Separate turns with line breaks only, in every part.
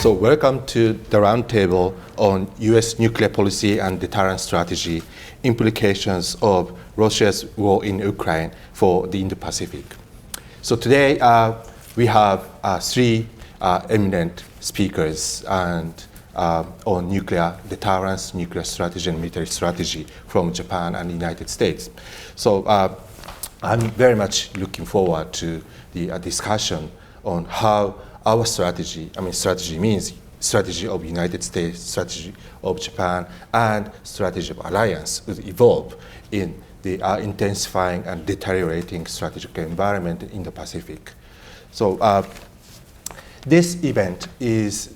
So welcome to the Roundtable on U.S. Nuclear Policy and Deterrence Strategy, Implications of Russia's War in Ukraine for the Indo-Pacific. So today we have three eminent speakers and on nuclear deterrence, nuclear strategy, and military strategy from Japan and the United States. So I'm very much looking forward to the discussion on how our strategy, strategy means strategy of the United States, strategy of Japan, and strategy of alliance will evolve in the intensifying and deteriorating strategic environment in the Pacific. So this event is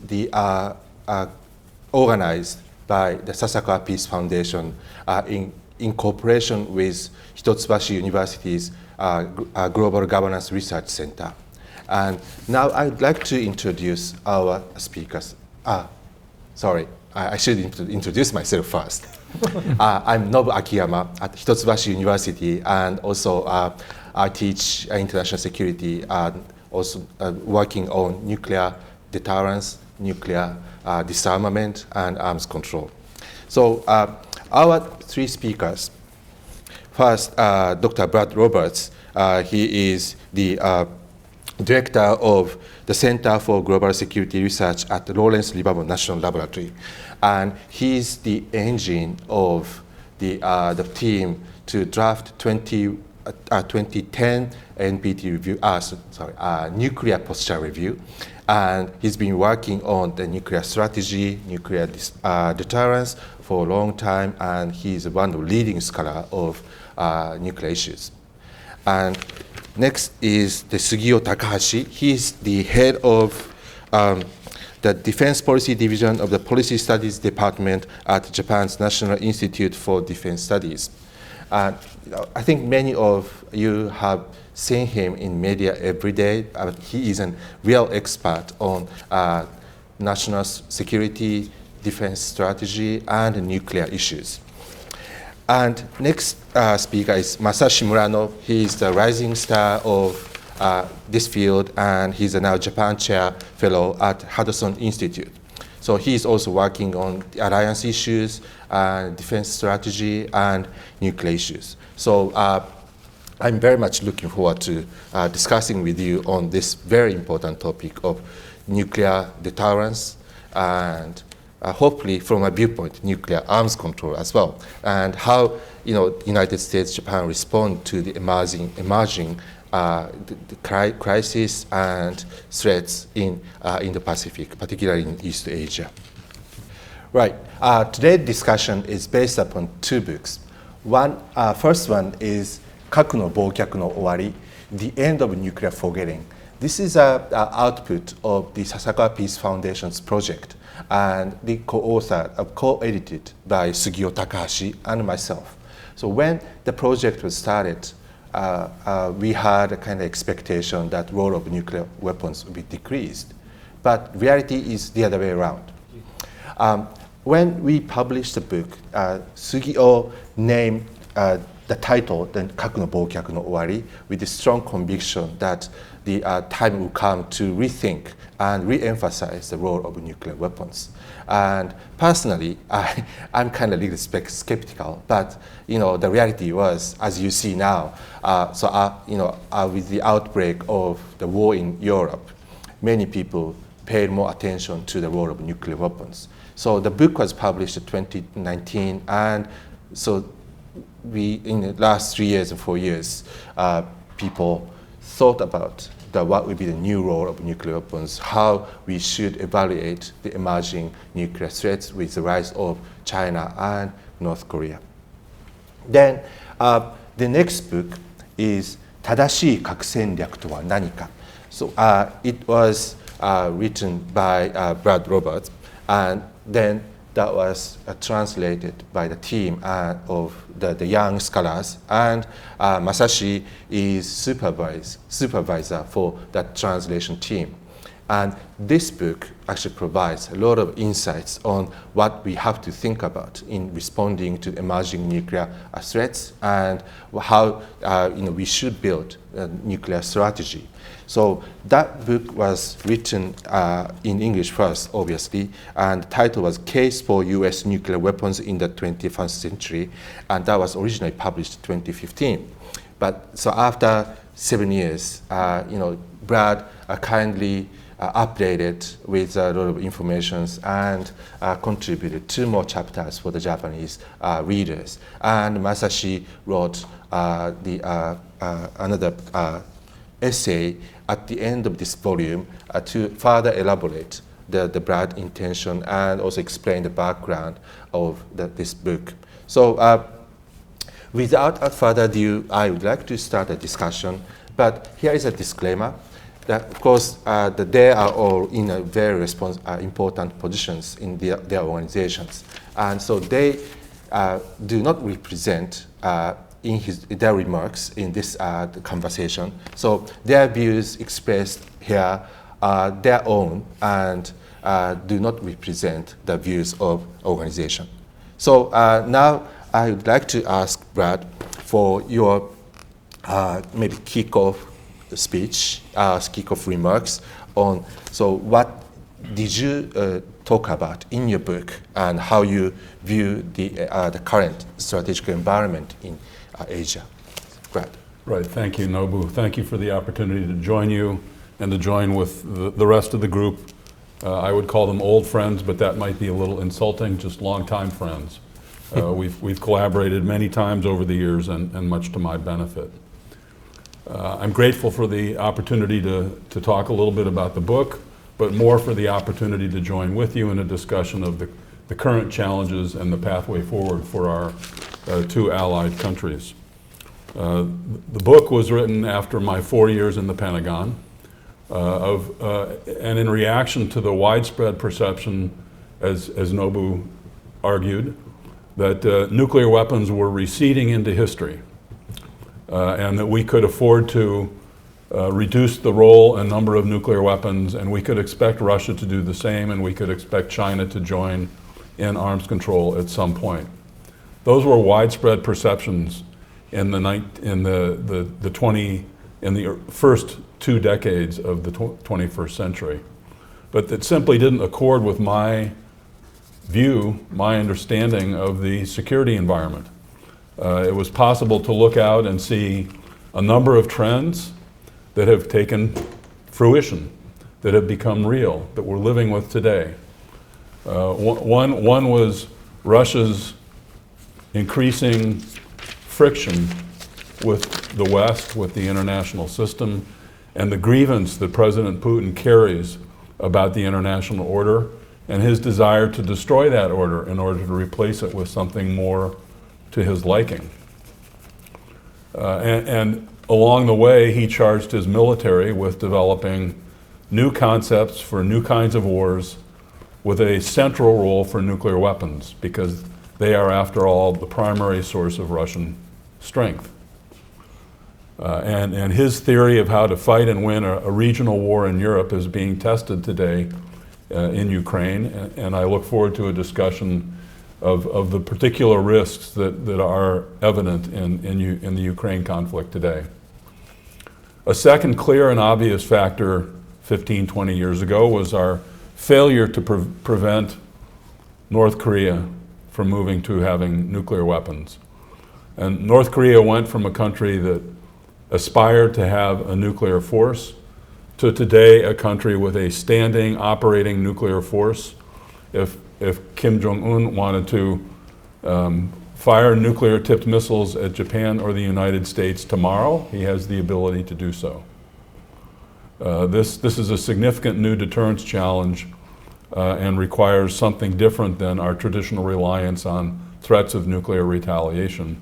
organized by the Sasakawa Peace Foundation in cooperation with Hitotsubashi University's Global Governance Research Center. And now I'd like to introduce our speakers. Sorry, I should introduce myself first. I'm Nobu Akiyama at Hitotsubashi University, and also I teach international security and also working on nuclear deterrence, nuclear disarmament, and arms control. So our three speakers. First, Dr. Brad Roberts. He is the Director of the Center for Global Security Research at the Low-Lens Livermore National Laboratory. And he's the engine of the team to draft 2010 NPT review, nuclear posture review. And he's been working on the nuclear strategy, nuclear deterrence for a long time, and he's one of the leading scholars of nuclear issues. And next is the Sugio Takahashi. He's the head of the Defense Policy Division of the Policy Studies Department at Japan's National Institute for Defense Studies. I think many of you have seen him in media every day. He is a real expert on national security, defense strategy, and nuclear issues. And next speaker is Masashi Murano. He is the rising star of this field, and he's a now Japan Chair Fellow at Hadoson Institute. So he's also working on the alliance issues, defense strategy, and nuclear issues. So I'm very much looking forward to discussing with you on this very important topic of nuclear deterrence and hopefully from a viewpoint, nuclear arms control as well, and how United States, Japan respond to the emerging the crisis and threats in the Pacific, particularly in East Asia. Right. Today's discussion is based upon two books. First one is 核の忘却の終わり, The End of Nuclear Forgetting. This is an output of the Sasakawa Peace Foundation's project, and the co-edited by Sugio Takahashi and myself. So when the project was started, we had a kind of expectation that the role of nuclear weapons would be decreased. But reality is the other way around. When we published the book, Sugio named the title, the 核の忘却の終わり, with a strong conviction that the time will come to rethink and re-emphasize the role of nuclear weapons. And personally, I'm kind of a little skeptical, but the reality was, as you see now, with the outbreak of the war in Europe, many people paid more attention to the role of nuclear weapons. So the book was published in 2019, and so in the last 3 years and 4 years, people thought about what would be the new role of nuclear weapons, how we should evaluate the emerging nuclear threats with the rise of China and North Korea. Then the next book is 正しい核戦略とは何か. So it was written by Brad Roberts, and then that was translated by the team of the young scholars, and Masashi is supervisor for that translation team. And this book actually provides a lot of insights on what we have to think about in responding to emerging nuclear threats and how we should build a nuclear strategy. So that book was written in English first, obviously, and the title was Case for U.S. Nuclear Weapons in the 21st Century, and that was originally published in 2015. But so after 7 years, Brad kindly updated with a lot of information and contributed 2 more chapters for the Japanese readers. And Masashi wrote another essay at the end of this volume to further elaborate the Brad intention and also explain the background of this book. So without further ado, I would like to start a discussion, but here is a disclaimer. That of course, they are all in very important positions in their organizations. And so they do not represent in their remarks in this conversation. So their views expressed here are their own and do not represent the views of organization. So now I would like to ask Brad for your maybe kickoff speech, kickoff remarks on, so what did you talk about in your book and how you view the current strategic environment in Asia? Brad.
Right, thank you, Nobu. Thank you for the opportunity to join you and to join with the rest of the group. I would call them old friends, but that might be a little insulting, just longtime friends. We've collaborated many times over the years and much to my benefit. I'm grateful for the opportunity to talk a little bit about the book, but more for the opportunity to join with you in a discussion of the current challenges and the pathway forward for our 2 allied countries. The book was written after my 4 years in the Pentagon, and in reaction to the widespread perception, as Nobu argued, that nuclear weapons were receding into history, and that we could afford to reduce the role and number of nuclear weapons, and we could expect Russia to do the same, and we could expect China to join in arms control at some point. Those were widespread perceptions in the first 2 decades of the 21st century, but that simply didn't accord with my view, my understanding of the security environment. It was possible to look out and see a number of trends that have taken fruition, that have become real, that we're living with today. One was Russia's increasing friction with the West, with the international system, and the grievance that President Putin carries about the international order and his desire to destroy that order in order to replace it with something more to his liking. And along the way, he charged his military with developing new concepts for new kinds of wars with a central role for nuclear weapons, because they are, after all, the primary source of Russian strength. And his theory of how to fight and win a regional war in Europe is being tested today in Ukraine, and I look forward to a discussion of the particular risks that are evident in the Ukraine conflict today. A second clear and obvious factor 15, 20 years ago was our failure to prevent North Korea from moving to having nuclear weapons. And North Korea went from a country that aspired to have a nuclear force to today a country with a standing operating nuclear force. If Kim Jong-un wanted to fire nuclear-tipped missiles at Japan or the United States tomorrow, he has the ability to do so. This is a significant new deterrence challenge and requires something different than our traditional reliance on threats of nuclear retaliation,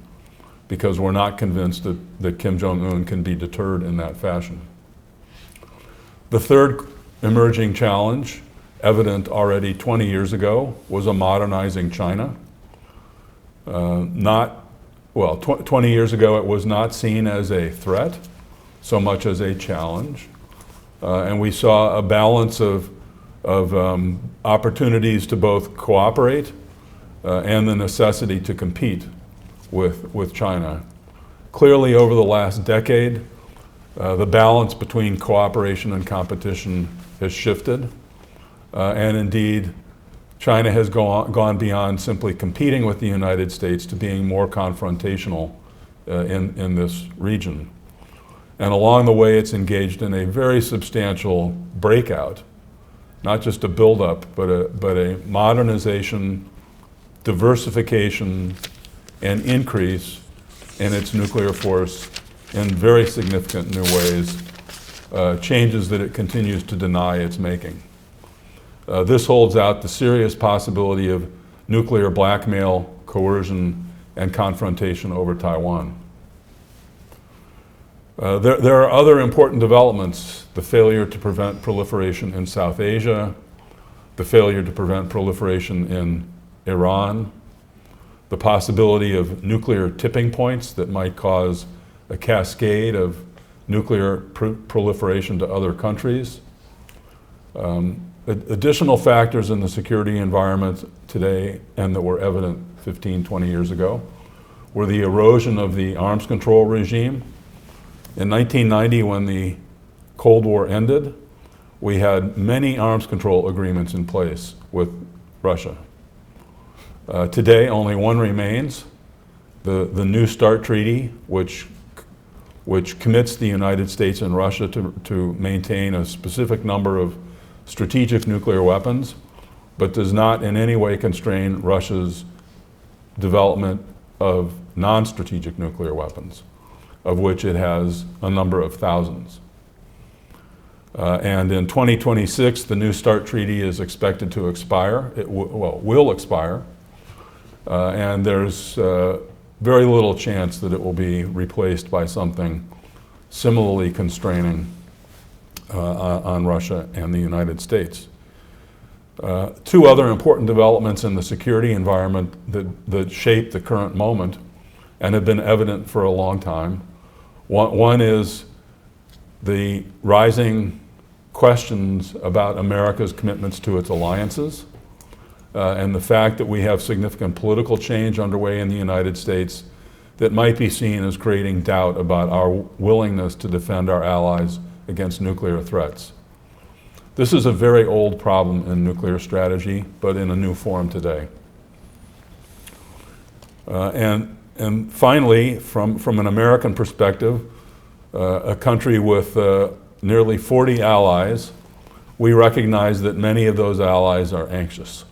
because we're not convinced that Kim Jong-un can be deterred in that fashion. The third emerging challenge, evident already 20 years ago, was a modernizing China. 20 years ago it was not seen as a threat so much as a challenge. and we saw a balance of opportunities to both cooperate and the necessity to compete with China. Clearly, over the last decade, the balance between cooperation and competition has shifted, and indeed, China has gone beyond simply competing with the United States to being more confrontational in this region. And along the way, it's engaged in a very substantial breakout, not just a buildup, but a modernization, diversification, and increase in its nuclear force in very significant new ways, changes that it continues to deny it's making. This holds out the serious possibility of nuclear blackmail, coercion, and confrontation over Taiwan. There are other important developments: the failure to prevent proliferation in South Asia, the failure to prevent proliferation in Iran, the possibility of nuclear tipping points that might cause a cascade of nuclear proliferation to other countries. Additional factors in the security environment today, and that were evident 15, 20 years ago, were the erosion of the arms control regime. In 1990, when the Cold War ended, we had many arms control agreements in place with Russia. Today, only one remains, the New START Treaty, which commits the United States and Russia to maintain a specific number of strategic nuclear weapons, but does not in any way constrain Russia's development of non-strategic nuclear weapons, of which it has a number of thousands. And in 2026, the New START Treaty is expected to expire. It will expire. And there's very little chance that it will be replaced by something similarly constraining on Russia and the United States. Two other important developments in the security environment that shape the current moment and have been evident for a long time. One is the rising questions about America's commitments to its alliances, and the fact that we have significant political change underway in the United States that might be seen as creating doubt about our willingness to defend our allies against nuclear threats. This is a very old problem in nuclear strategy, but in a new form today. And finally, from an American perspective, a country with nearly 40 allies, we recognize that many of those allies are anxious.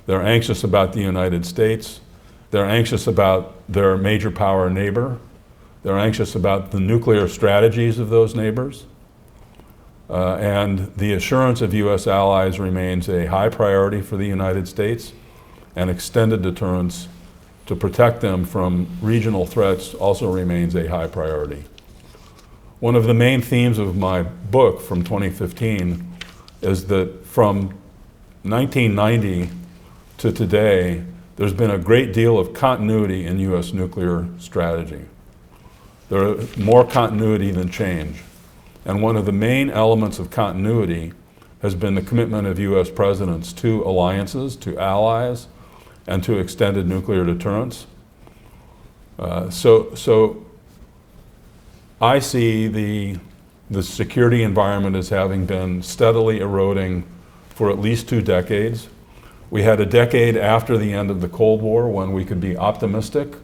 They're anxious about the United States. They're anxious about their major power neighbor. They're anxious about the nuclear strategies of those neighbors. And the assurance of U.S. allies remains a high priority for the United States, and extended deterrence to protect them from regional threats also remains a high priority. One of the main themes of my book from 2015 is that from 1990 to today, there's been a great deal of continuity in U.S. nuclear strategy. There is more continuity than change. And one of the main elements of continuity has been the commitment of U.S. presidents to alliances, to allies, and to extended nuclear deterrence. So I see the security environment as having been steadily eroding for at least 2 decades. We had a decade after the end of the Cold War when we could be optimistic,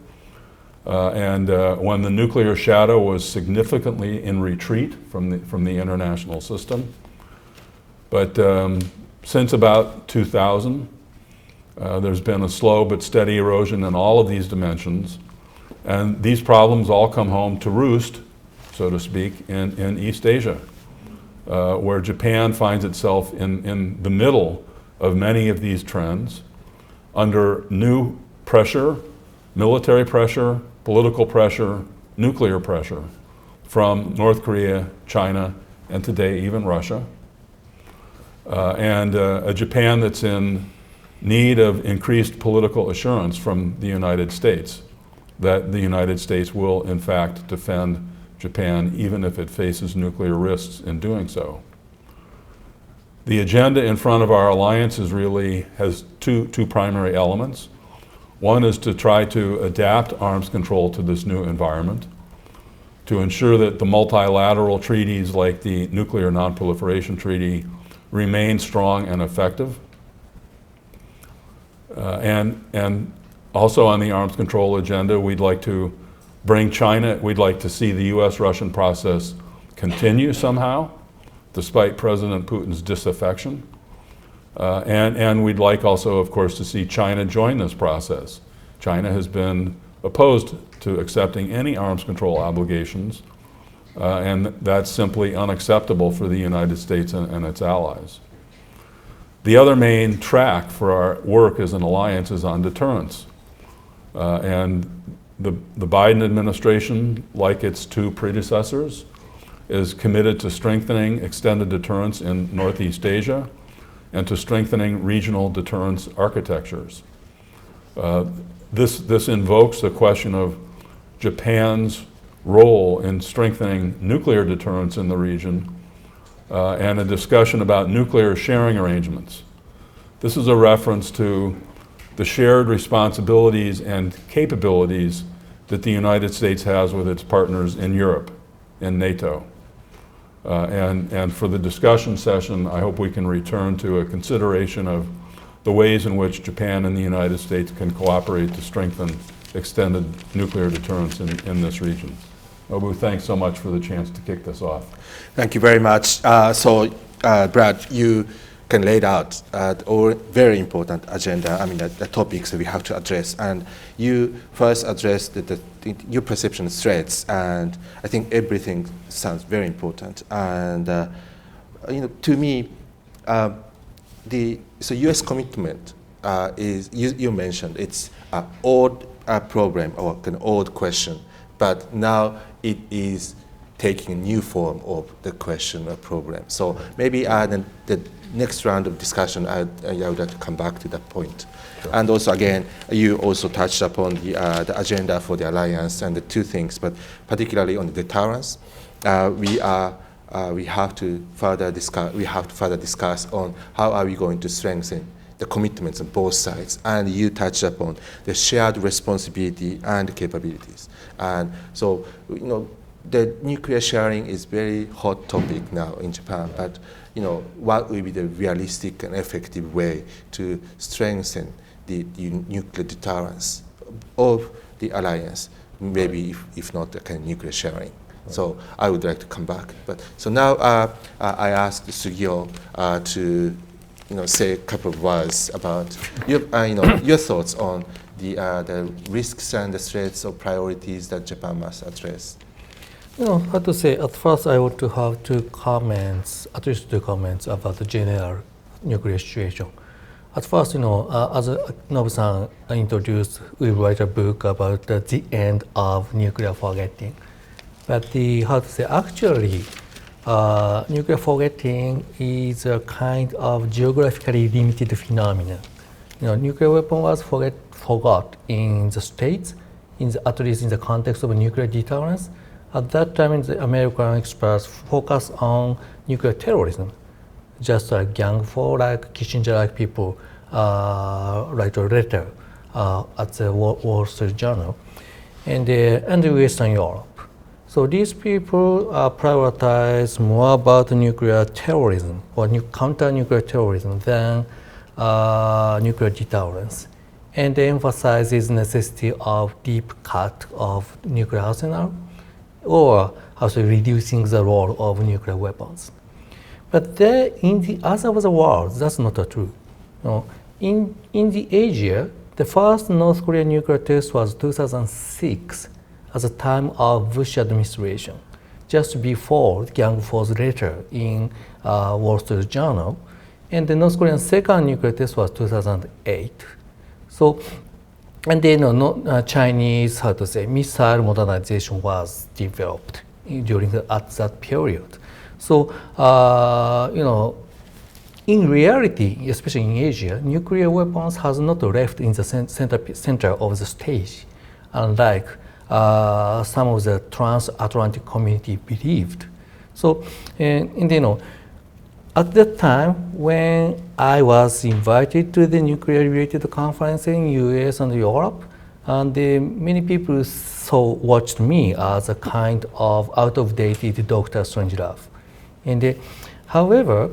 and when the nuclear shadow was significantly in retreat from the international system. But since about 2000, there's been a slow but steady erosion in all of these dimensions, and these problems all come home to roost, so to speak, in East Asia, where Japan finds itself in the middle of many of these trends, under new pressure, military pressure, political pressure, nuclear pressure from North Korea, China, and today even Russia. And a Japan that's in need of increased political assurance from the United States, that the United States will in fact defend Japan, even if it faces nuclear risks in doing so. The agenda in front of our alliance has two primary elements. One is to try to adapt arms control to this new environment, to ensure that the multilateral treaties like the Nuclear Non-Proliferation Treaty remain strong and effective. And also on the arms control agenda, we'd like to bring China, we'd like to see the US-Russian process continue somehow, despite President Putin's disaffection. And we'd like also, of course, to see China join this process. China has been opposed to accepting any arms control obligations, and that's simply unacceptable for the United States and its allies. The other main track for our work as an alliance is on deterrence. And the Biden administration, like its two predecessors, is committed to strengthening extended deterrence in Northeast Asia and to strengthening regional deterrence architectures. This invokes the question of Japan's role in strengthening nuclear deterrence in the region and a discussion about nuclear sharing arrangements. This is a reference to the shared responsibilities and capabilities that the United States has with its partners in Europe, in NATO. And for the discussion session, I hope we can return to a consideration of the ways in which Japan and the United States can cooperate to strengthen extended nuclear deterrence in this region. Nobu, thanks so much for the chance to kick this off.
Thank you very much. Brad, you can lay out all very important agenda, the topics that we have to address. And you first addressed your perception of threats, and I think everything sounds very important. And to me, the U.S. commitment is, you mentioned, it's an old problem or an old question, but now it is taking a new form of the question or problem. So maybe the next round of discussion, I would like to come back to that point. Sure. And also, again, you also touched upon the agenda for the alliance and the two things, but particularly on the deterrence, we have to further discuss on how are we going to strengthen the commitments on both sides. And you touched upon the shared responsibility and capabilities. And so, the nuclear sharing is very hot topic now in Japan, but what will be the realistic and effective way to strengthen the nuclear deterrence of the alliance, maybe if not the kind of nuclear sharing. Right. So I would like to come back. So now I asked Sugio to say a couple of words about your thoughts on the risks and the threats or priorities that Japan must address.
How to say, at first I want to have at least two comments about the general nuclear situation. At first, as Nobu-san introduced, we write a book about the end of nuclear forgetting. But actually, nuclear forgetting is a kind of geographically limited phenomenon. Nuclear weapon was forgot in the States, at least in the context of nuclear deterrence. At that time, the American experts focused on nuclear terrorism, just like Gang 4, like Kissinger-like people write a letter at the Wall Street Journal, and Western Europe. So these people prioritize more about nuclear terrorism or counter-nuclear terrorism than nuclear deterrence, and they emphasizes necessity of deep cut of nuclear arsenal, or also reducing the role of nuclear weapons. But there, in the other of the world, that's not true. In the Asia, the first North Korean nuclear test was 2006, at the time of Bush administration, just before Gang 4's letter in Wall Street Journal, and the North Korean second nuclear test was 2008. So. And then Chinese, missile modernization was developed at that period. So, in reality, especially in Asia, nuclear weapons has not left in the center of the stage, unlike some of the transatlantic community believed. So, and you know, at that time when I was invited to the nuclear-related conference in US and Europe, and many people watched me as a kind of out-of-dated Dr. Strangelove. And however,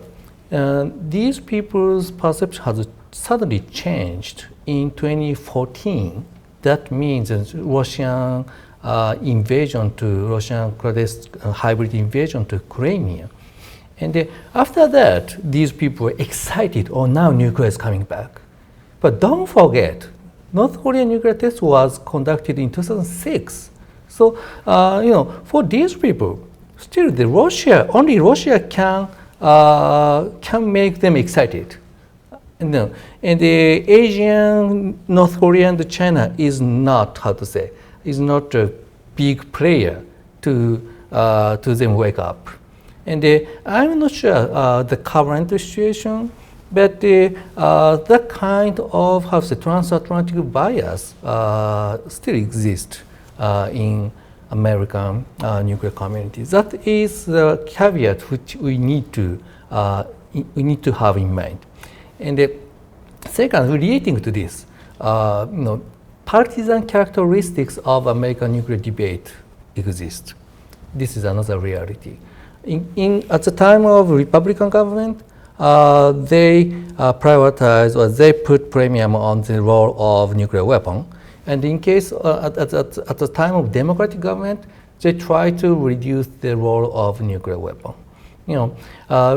these people's perception has suddenly changed in 2014. That means Russian Russian hybrid invasion to Crimea. And after that, these people were excited, oh, now nuclear is coming back. But don't forget, North Korean nuclear test was conducted in 2006. So, you know, for these people, still only Russia can make them excited. And the Asian, North Korea and China is not, is not a big player to them wake up. And I'm not sure the current situation, but that kind of transatlantic bias still exists in American nuclear community. That is the caveat which we need to have in mind. And second, relating to this, you know, partisan characteristics of American nuclear debate exist. This is another reality. At the time of Republican government, they prioritize or they put premium on the role of nuclear weapon. And in case at the time of Democratic government, they try to reduce the role of nuclear weapon. You know,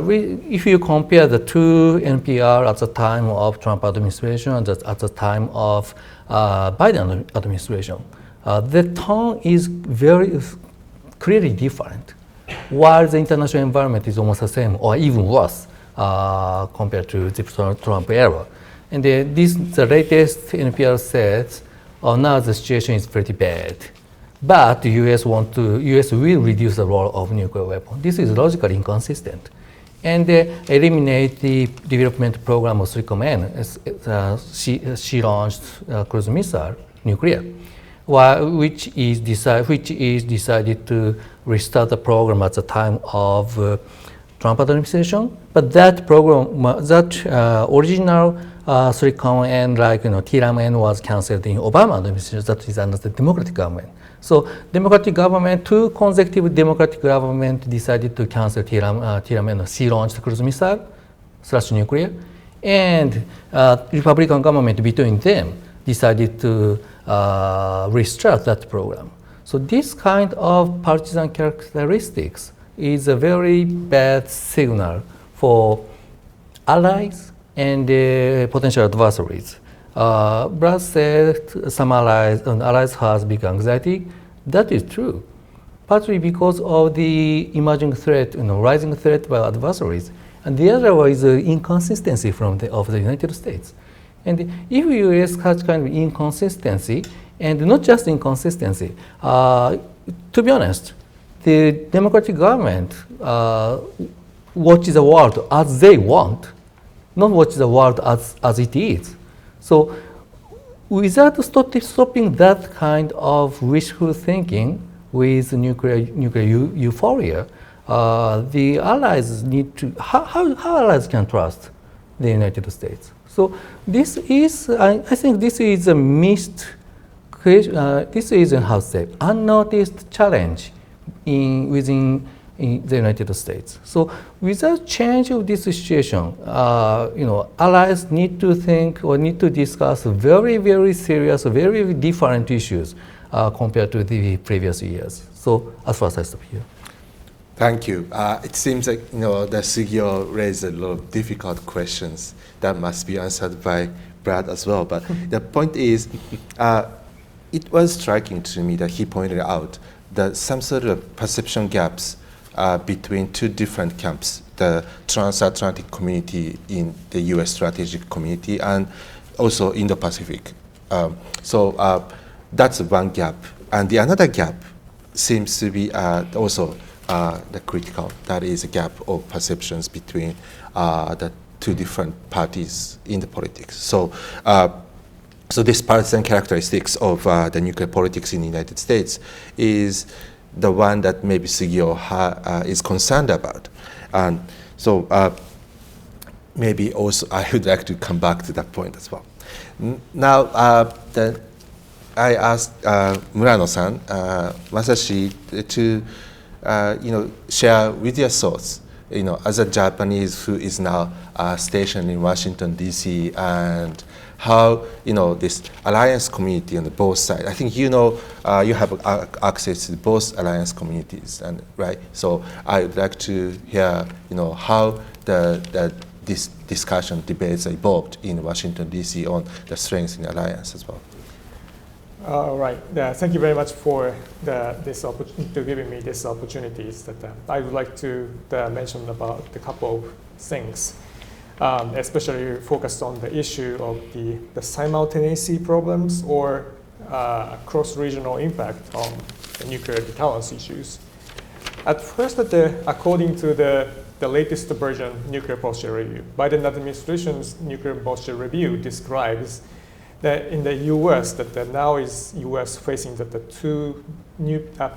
if you compare the two NPR at the time of Trump administration and at the time of Biden administration, the tone is very clearly different, while the international environment is almost the same or even worse compared to the Trump era. And the latest NPR says, oh, now the situation is pretty bad. But the US will reduce the role of nuclear weapon. This is logically inconsistent. And eliminate the development program of SRICOM-N. She launched cruise missile, nuclear, which is decided to restart the program at the time of Trump administration. But that program, original SRICOM-N, like TRAM-N, was canceled in Obama administration. That is under the Democratic government. So Democratic government, two consecutive Democratic government decided to cancel TRAM-N. She launched cruise missile / nuclear, and Republican government between them decided to restart that program. So this kind of partisan characteristics is a very bad signal for allies and potential adversaries. Brad said some allies has big anxiety. That is true, partly because of the emerging threat, rising threat by adversaries, and the other one is the inconsistency of the United States. And if U.S. has kind of inconsistency, and not just inconsistency, to be honest, the Democratic government watches the world as they want, not watch the world as it is. So without stopping that kind of wishful thinking with nuclear euphoria, the allies need to, how allies can trust the United States? So this is, I think this is a this is a unnoticed challenge within the United States. So without change of this situation, allies need to think or need to discuss very, very serious, very different issues compared to the previous years. So as far as I stop here.
Thank you. It seems like that Sugio raised a lot of difficult questions that must be answered by Brad as well. But the point is, it was striking to me that he pointed out that some sort of perception gaps between two different camps, the transatlantic community in the U.S. strategic community and also Indo-Pacific. So that's one gap. And the another gap seems to be also the critical. That is a gap of perceptions between the two different parties in the politics. So So this partisan characteristics of the nuclear politics in the United States is the one that maybe Sugio is concerned about. And so maybe also I would like to come back to that point as well. Now, I asked Murano-san, Masashi, to share with your thoughts, as a Japanese who is now stationed in Washington, D.C., and how, this alliance community on the both sides. I think you have access to both alliance communities, and right? So I would like to hear, how this discussion, debates evolved in Washington, D.C. on the strengths in the alliance as well.
Right. Thank you very much for this opportunity, to giving me these opportunities. That I would like to mention about a couple of things, especially focused on the issue of the simultaneity problems or cross-regional impact on the nuclear deterrence issues. At first, according to the latest version Nuclear Posture Review, Biden administration's Nuclear Posture Review describes that in the U.S. that now is U.S. facing the two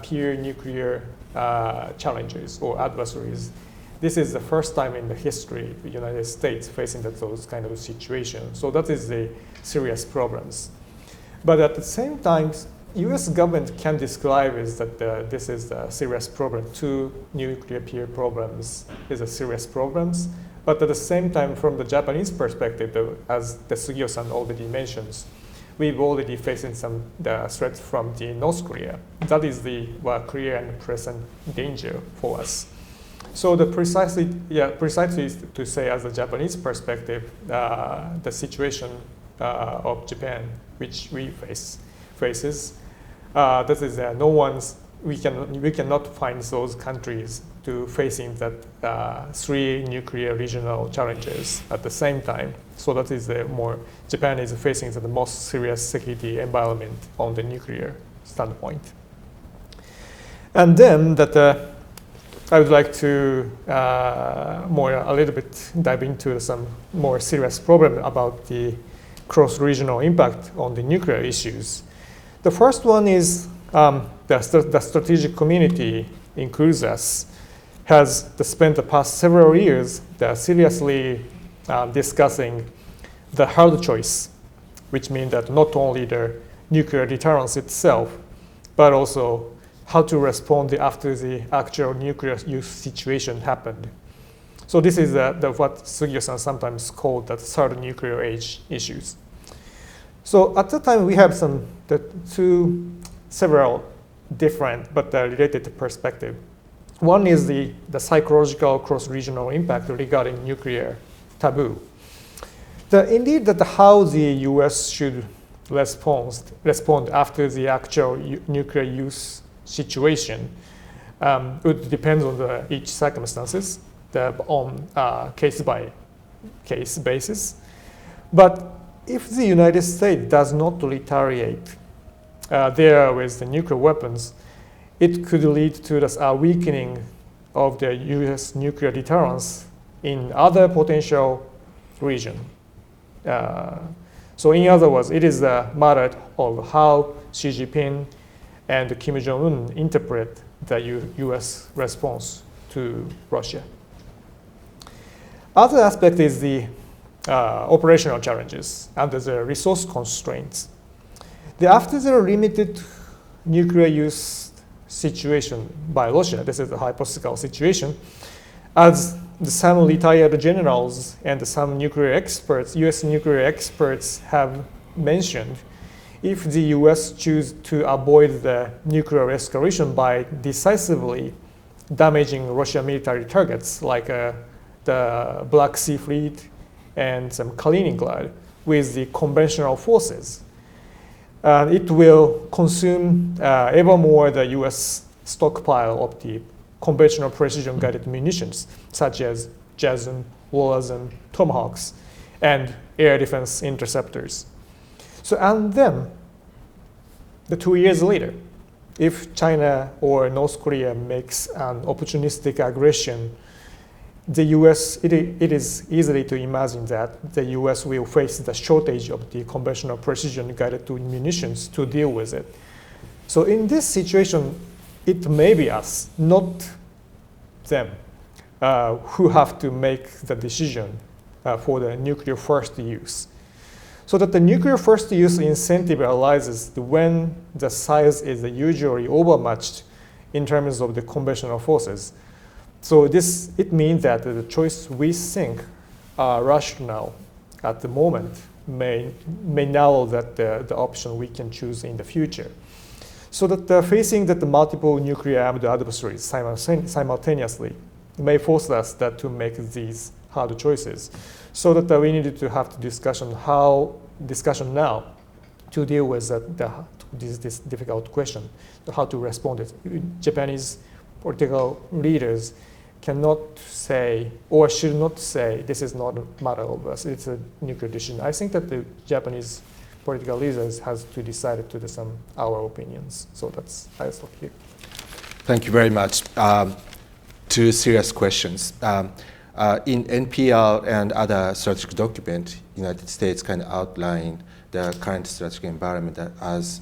peer nuclear challenges or adversaries. This is the first time in the history of the United States facing those kind of situations. So that is the serious problems. But at the same time, U.S. government can describe is that this is a serious problem. Two nuclear peer problems is a serious problems. But at the same time, from the Japanese perspective, as the Sugio-san already mentions, we've already facing some threats from the North Korea. That is the clear and present danger for us. So precisely to say, as a Japanese perspective, the situation of Japan, which we faces, that is no one's. We cannot find those countries to facing that three nuclear regional challenges at the same time. So that is Japan is facing the most serious security environment on the nuclear standpoint. And then I would like to a little bit dive into some more serious problem about the cross-regional impact on the nuclear issues. The first one is the strategic community, includes us, has spent the past several years seriously discussing the hard choice, which means that not only the nuclear deterrence itself, but also how to respond after the actual nuclear use situation happened. So this is what Sugio-san sometimes called the third nuclear age issues. So at the time, we have several different but related perspective. One is the psychological cross-regional impact regarding nuclear taboo. Indeed, how the U.S. should respond after the actual nuclear use situation would depend on each circumstances, on case-by-case basis. But if the United States does not retaliate there with the nuclear weapons, it could lead to a weakening of the U.S. nuclear deterrence in other potential region. So in other words, it is a matter of how Xi Jinping and Kim Jong-un interpret the U.S. response to Russia. Other aspect is the operational challenges and the resource constraints. After the limited nuclear use situation by Russia, this is a hypothetical situation, as some retired generals and some nuclear experts, U.S. nuclear experts have mentioned, if the U.S. choose to avoid the nuclear escalation by decisively damaging Russian military targets like the Black Sea Fleet and some Kaliningrad with the conventional forces, it will consume ever more the U.S. stockpile of the conventional precision-guided munitions, such as JASSM, LRASM, Tomahawks, and air defense interceptors. So, and then, 2 years later, if China or North Korea makes an opportunistic aggression the U.S., it is easily to imagine that the U.S. will face the shortage of the conventional precision-guided munitions to deal with it. So in this situation, it may be us, not them, who have to make the decision for the nuclear first use. So that the nuclear first use incentive arises when the size is usually overmatched in terms of the conventional forces. So it means that the choice we think are rational at the moment may narrow that the option we can choose in the future. So that facing the multiple nuclear armed adversaries simultaneously may force us to make these hard choices. So that we needed to have the discussion now to deal with this difficult question, how to respond to it. Japanese political leaders cannot say or should not say this is not a matter of us, it's a nuclear decision. I think that the Japanese political leaders has to decide to some our opinions. So I stop here.
Thank you very much. Two serious questions. In NPR and other strategic document, United States kind of outline the current strategic environment as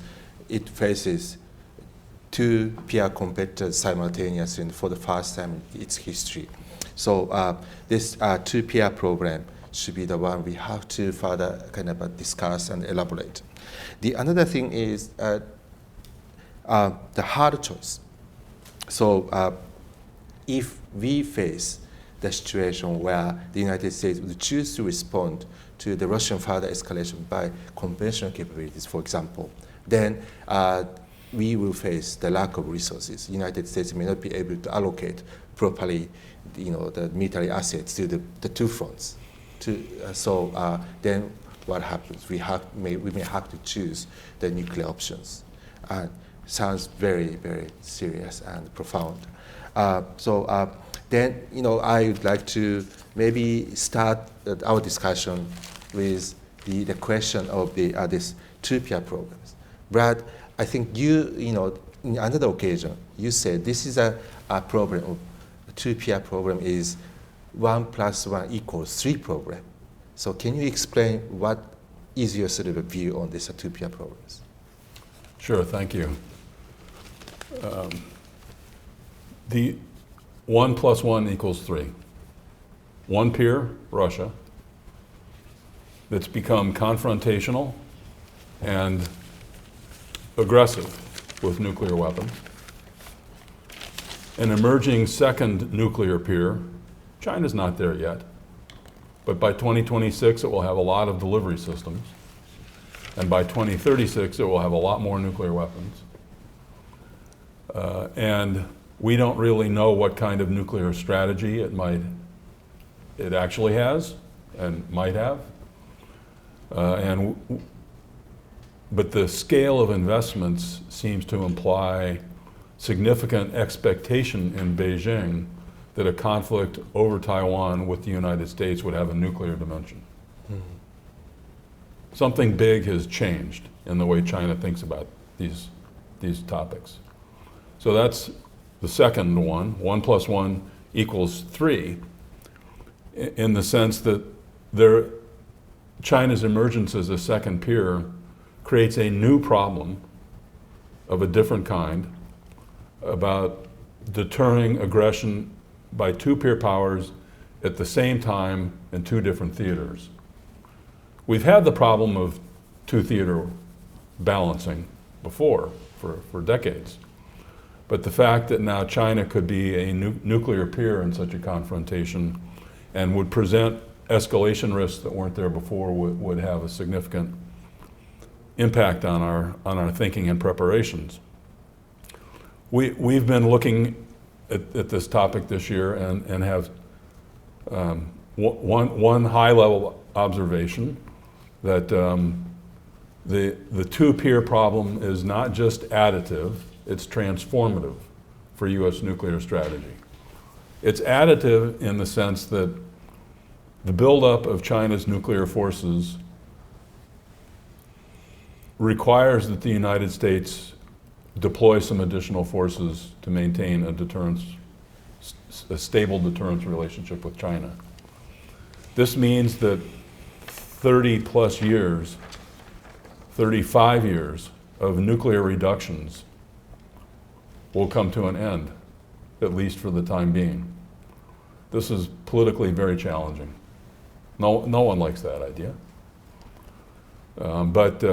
it faces two peer competitors simultaneously and for the first time in its history. So this two peer program should be the one we have to further kind of discuss and elaborate. The another thing is the hard choice. So if we face the situation where the United States would choose to respond to the Russian further escalation by conventional capabilities, for example, then we will face the lack of resources. The United States may not be able to allocate properly, the military assets to the two fronts. So then what happens? We may have to choose the nuclear options. Sounds very, very serious and profound. Then, I would like to maybe start our discussion with the question of this two-peer programs. Brad, I think in another occasion, you said this is a problem of a two-peer program is 1 + 1 = 3 program. So can you explain what is your sort of a view on these two-peer programs?
Sure, thank you. The 1 + 1 = 3. One peer, Russia, that's become confrontational and aggressive with nuclear weapons. An emerging second nuclear peer, China's not there yet, but by 2026 it will have a lot of delivery systems, and by 2036 it will have a lot more nuclear weapons. And we don't really know what kind of nuclear strategy it actually has and might have. But the scale of investments seems to imply significant expectation in Beijing that a conflict over Taiwan with the United States would have a nuclear dimension. Mm-hmm. Something big has changed in the way China thinks about these topics. So that's the second one, 1 + 1 = 3, in the sense that China's emergence as a second peer creates a new problem of a different kind about deterring aggression by two peer powers at the same time in two different theaters. We've had the problem of two theater balancing before for decades. But the fact that now China could be a nuclear peer in such a confrontation and would present escalation risks that weren't there before would have a significant impact on our thinking and preparations. We've been looking at this topic this year and have one high-level observation that the two-peer problem is not just additive, it's transformative for U.S. nuclear strategy. It's additive in the sense that the buildup of China's nuclear forces requires that the United States deploy some additional forces to maintain a deterrence a stable deterrence relationship with China. This means that 30 plus years, 35 years of nuclear reductions will come to an end, at least for the time being. This is politically very challenging. No one likes that idea. But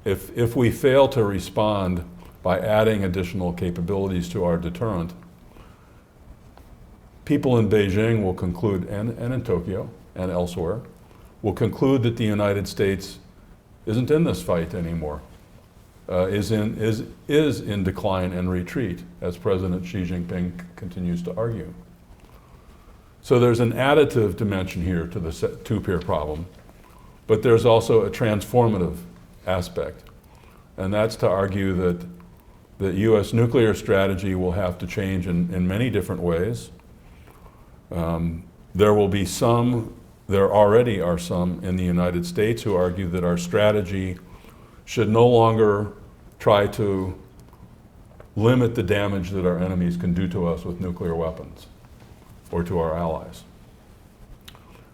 if we fail to respond by adding additional capabilities to our deterrent, people in Beijing will conclude, and in Tokyo and elsewhere, will conclude that the United States isn't in this fight anymore, is in decline and retreat, as President Xi Jinping continues to argue. So there's an additive dimension here to the two-peer problem, but there's also a transformative aspect, and that's to argue that the U.S. nuclear strategy will have to change in many different ways. There will be some, there already are some in the United States who argue that our strategy should no longer try to limit the damage that our enemies can do to us with nuclear weapons or to our allies.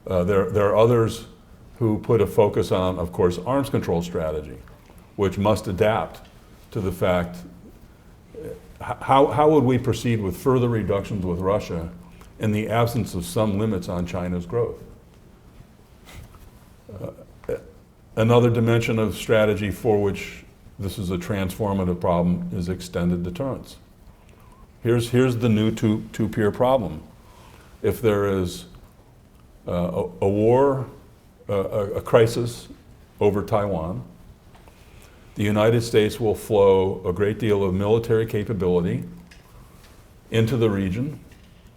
There are others who put a focus on, of course, arms control strategy, which must adapt to the fact, how would we proceed with further reductions with Russia in the absence of some limits on China's growth? Another dimension of strategy for which this is a transformative problem is extended deterrence. Here's the new two-peer problem. If there is a war, a crisis over Taiwan, the United States will flow a great deal of military capability into the region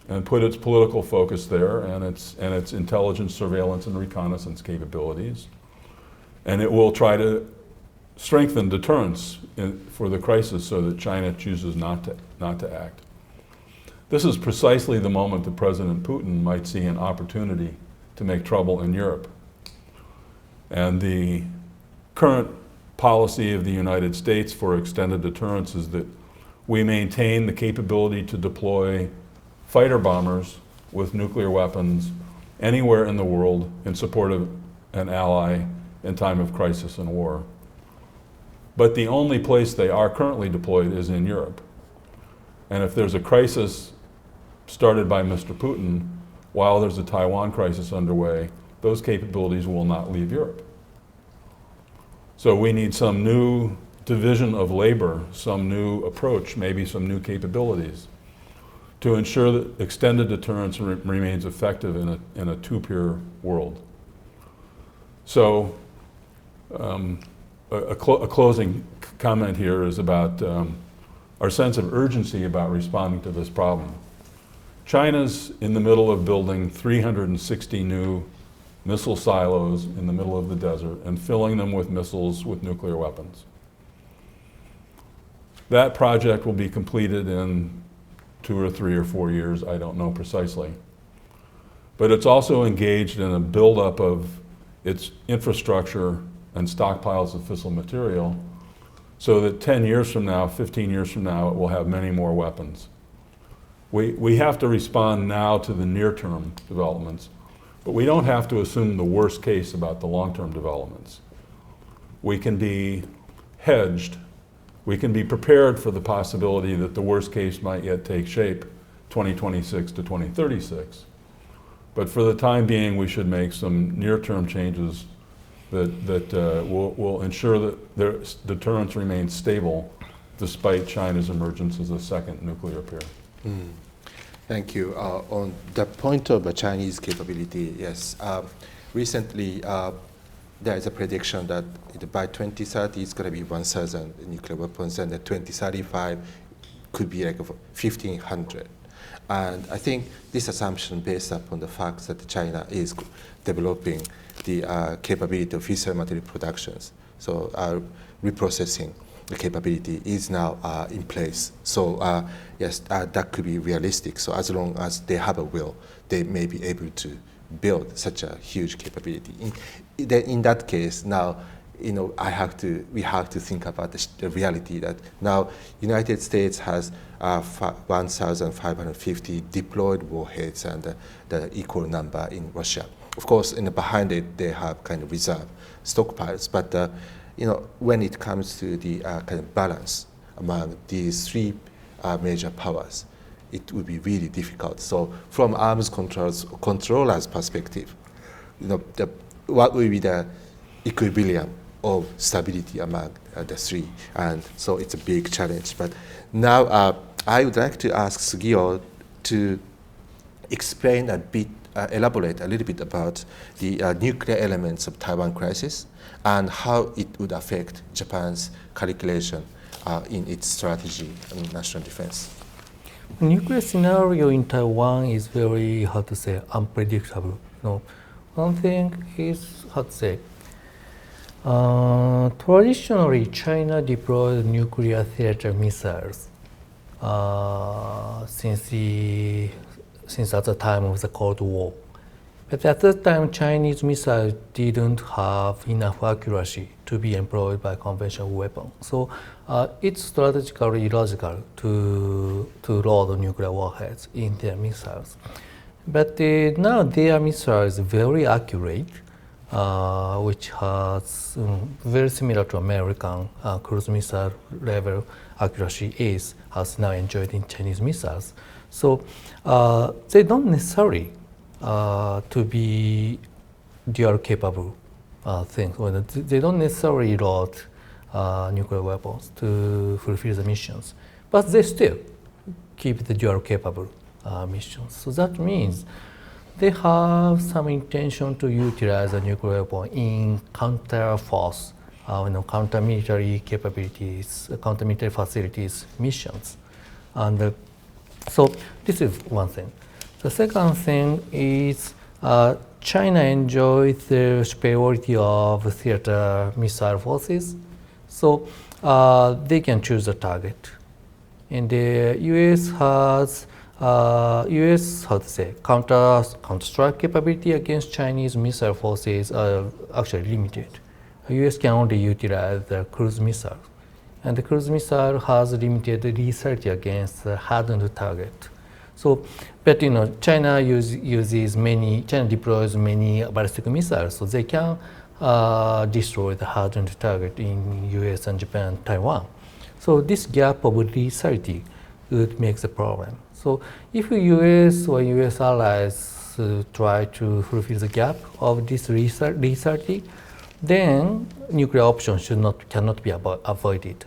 and put its political focus there and its intelligence, surveillance, and reconnaissance capabilities. And it will try to strengthen deterrence for the crisis so that China chooses not to act. This is precisely the moment that President Putin might see an opportunity to make trouble in Europe. And the current policy of the United States for extended deterrence is that we maintain the capability to deploy fighter bombers with nuclear weapons anywhere in the world in support of an ally in time of crisis and war. But the only place they are currently deployed is in Europe. And if there's a crisis started by Mr. Putin while there's a Taiwan crisis underway, those capabilities will not leave Europe. So we need some new division of labor, some new approach, maybe some new capabilities to ensure that extended deterrence remains effective in a two-peer world. So a closing comment here is about our sense of urgency about responding to this problem. China's in the middle of building 360 new missile silos in the middle of the desert and filling them with missiles with nuclear weapons. That project will be completed in 2 or 3 or 4 years, I don't know precisely. But it's also engaged in a buildup of its infrastructure and stockpiles of fissile material so that 10 years from now, 15 years from now, it will have many more weapons. We have to respond now to the near-term developments, but we don't have to assume the worst case about the long-term developments. We can be hedged. We can be prepared for the possibility that the worst case might yet take shape 2026 to 2036. But for the time being, we should make some near-term changes that will ensure that their deterrence remains stable despite China's emergence as a second nuclear pair.
Thank you. On the point of the Chinese capability, yes. Recently, there is a prediction that by 2030 it's going to be 1,000 nuclear weapons, and at 2035 could be like 1,500. And I think this assumption based upon the fact that China is developing the capability of fissile material productions. So reprocessing the capability is now in place. So yes, that could be realistic. So as long as they have a will, they may be able to build such a huge capability. In that case, now we have to think about the reality that now United States has 1,550 deployed warheads and the equal number in Russia. Of course, behind it they have kind of reserve stockpiles, but when it comes to the kind of balance among these three major powers, it would be really difficult. So, from arms controller's perspective, what will be the equilibrium of stability among the three? And so it's a big challenge. But now I would like to ask Sugio to explain a bit, elaborate a little bit about the nuclear elements of Taiwan crisis and how it would affect Japan's calculation in its strategy and national defense.
The nuclear scenario in Taiwan is very, unpredictable. One thing is, traditionally China deployed nuclear theater missiles since at the time of the Cold War. But at that time, Chinese missiles didn't have enough accuracy to be employed by conventional weapons. So it's strategically illogical to load nuclear warheads in their missiles. But now their missile is very accurate, which has very similar to American cruise missile level accuracy has now enjoyed in Chinese missiles. So they don't necessarily to be dual capable things. They don't necessarily load nuclear weapons to fulfill the missions, but they still keep the dual capable missions. So that means they have some intention to utilize a nuclear weapon in counter force, counter military capabilities, counter military facilities missions. And so this is one thing. The second thing is China enjoys the superiority of theater missile forces, so they can choose a target. And the U.S. has counter-strike capability against Chinese missile forces are actually limited. The U.S. can only utilize the cruise missile, and the cruise missile has limited lethality against the hardened target. So, but China deploys many ballistic missiles, so they can destroy the hardened target in U.S. and Japan, Taiwan. So this gap of lethality would make the problem. So if U.S. or U.S. allies try to fulfill the gap of this lethality, then nuclear option cannot be avoided.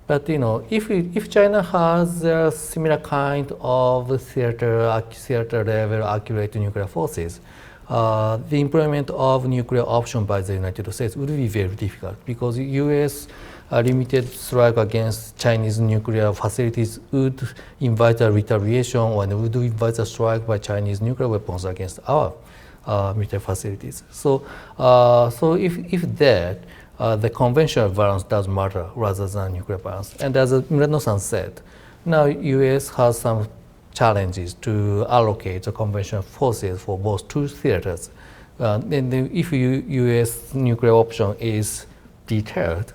But if China has a similar kind of theater level accurate nuclear forces, the employment of nuclear option by the United States would be very difficult, because U.S. limited strike against Chinese nuclear facilities would invite a retaliation, or would invite a strike by Chinese nuclear weapons against our military facilities. So, if that, the conventional balance does matter rather than nuclear balance. And as村野-san said, now U.S. has some challenges to allocate the conventional forces for both two theaters. And if U.S. nuclear option is deterred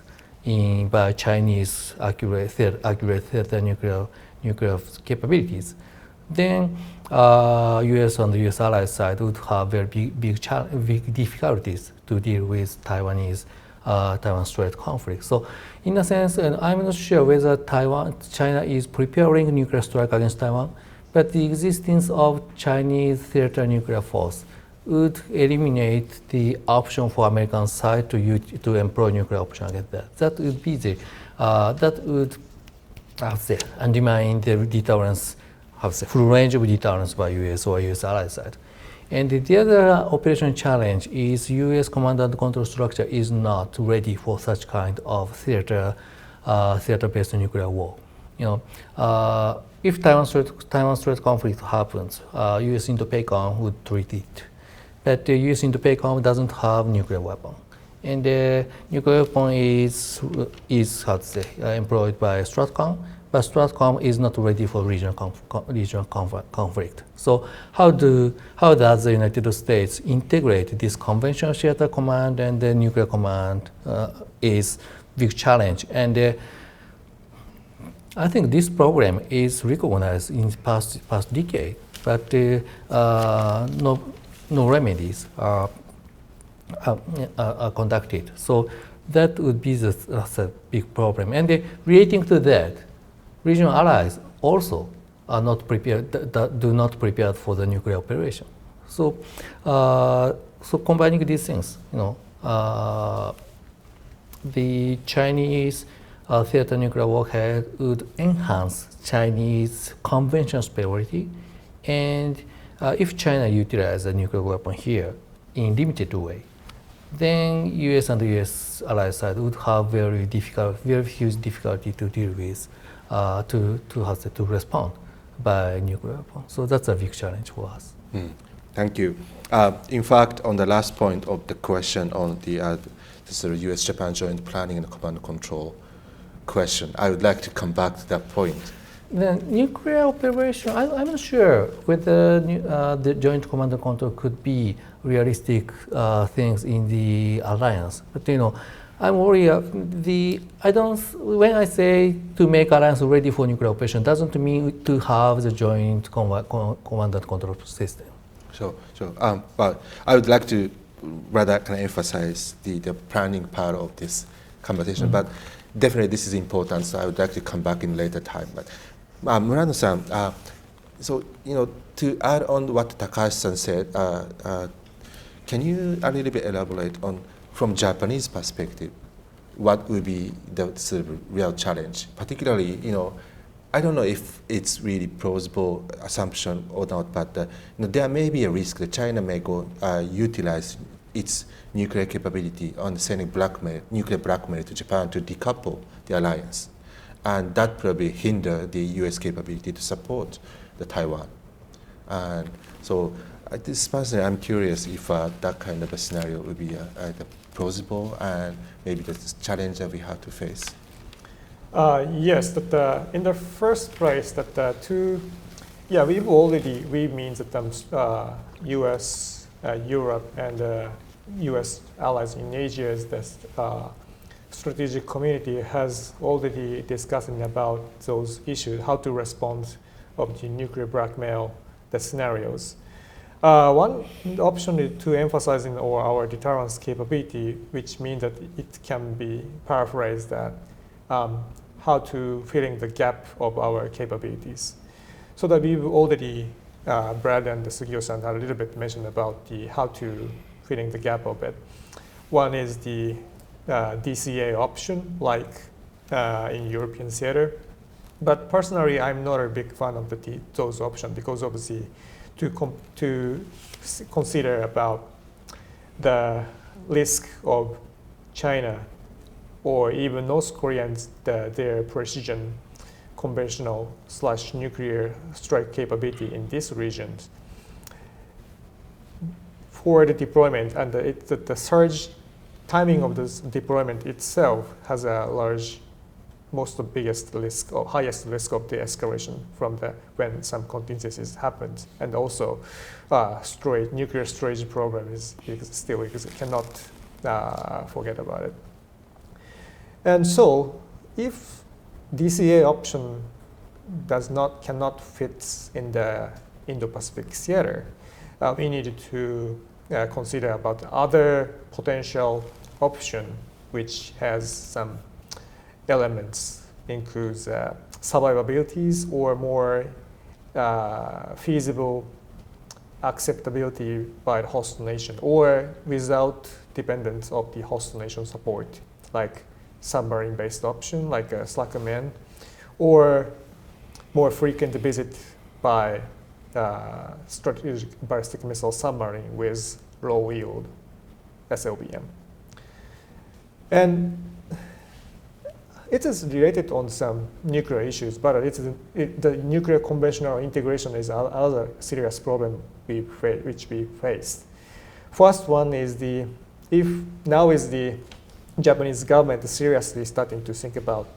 by Chinese accurate theater nuclear capabilities, then U.S. on the U.S. allied side would have very big difficulties to deal with Taiwan Strait conflict. So, in a sense, and I'm not sure whether China is preparing nuclear strike against Taiwan, but the existence of Chinese theater nuclear force would eliminate the option for American side to employ nuclear option against that. That would be undermine the deterrence, full range of deterrence by U.S. or U.S. allied side. And the other operational challenge is U.S. command and control structure is not ready for such kind of theater-based nuclear war. If Taiwan Strait conflict happens, U.S. Indo-PACOM would treat it. But the U.S. Indo-PACOM doesn't have nuclear weapon, and the nuclear weapon is employed by STRATCOM, but STRATCOM is not ready for regional conflict. So how does the United States integrate this conventional theater command and the nuclear command is big challenge. And I think this problem is recognized in past decade, but no remedies are conducted. So that would be that's a big problem. And relating to that, regional allies also are not prepared, do not prepare for the nuclear operation. So, so combining these things, the Chinese theater nuclear warhead would enhance Chinese conventional superiority, and if China utilizes a nuclear weapon here in limited way, then U.S. and U.S. ally side would have very huge difficulty to deal with, to respond by nuclear weapon. So that's a big challenge for us.
Thank you. In fact, on the last point of the question on the U.S.-Japan joint planning and command and control question, I would like to come back to that point.
The nuclear operation, I'm not sure whether the joint command and control could be realistic things in the alliance. But I'm worried. When I say to make alliance ready for nuclear operation, doesn't mean to have the joint command and control system.
Sure. But I would like to rather kind of emphasize the planning part of this conversation. But definitely this is important, so I would like to come back in later time. But Murano-san, so to add on what Takahashi-san said, can you a little bit elaborate on, from Japanese perspective, what would be the sort of real challenge? Particularly, I don't know if it's really plausible assumption or not, but there may be a risk that China may go utilize its nuclear capability on sending nuclear blackmail to Japan to decouple the alliance. And that probably hinder the U.S. capability to support the Taiwan. And so this personally, I'm curious if that kind of a scenario would be plausible and maybe that's a challenge that we have to face.
Yes, that in the first place, that we means that U.S., Europe, and U.S. allies in Asia, is the strategic community has already discussing about those issues, how to respond of the nuclear blackmail, the scenarios. One option is to emphasize our deterrence capability, which means that it can be paraphrased that how to fill in the gap of our capabilities. So that we've already, Brad and Sugio-san had a little bit mentioned about how to fill in the gap of it. One is the DCA option, like in European theater. But personally, I'm not a big fan of those options because obviously to consider about the risk of China or even North Koreans, their precision conventional / nuclear strike capability in these regions. For the deployment and the surge timing of this deployment itself has a biggest risk or highest risk of the escalation from when some contingencies happens, and also nuclear storage program is still cannot forget about it. And so, if DCA option cannot fit in the Indo-Pacific theater, we need to consider about other potential option which has some elements, includes survivabilities or more feasible acceptability by the host nation, or without dependence of the host nation support, like submarine-based option, like a Slackerman, or more frequent visit by strategic ballistic missile submarine with low yield SLBM. And it is related on some nuclear issues, but the nuclear conventional integration is another serious problem which we face. First one is Japanese government seriously starting to think about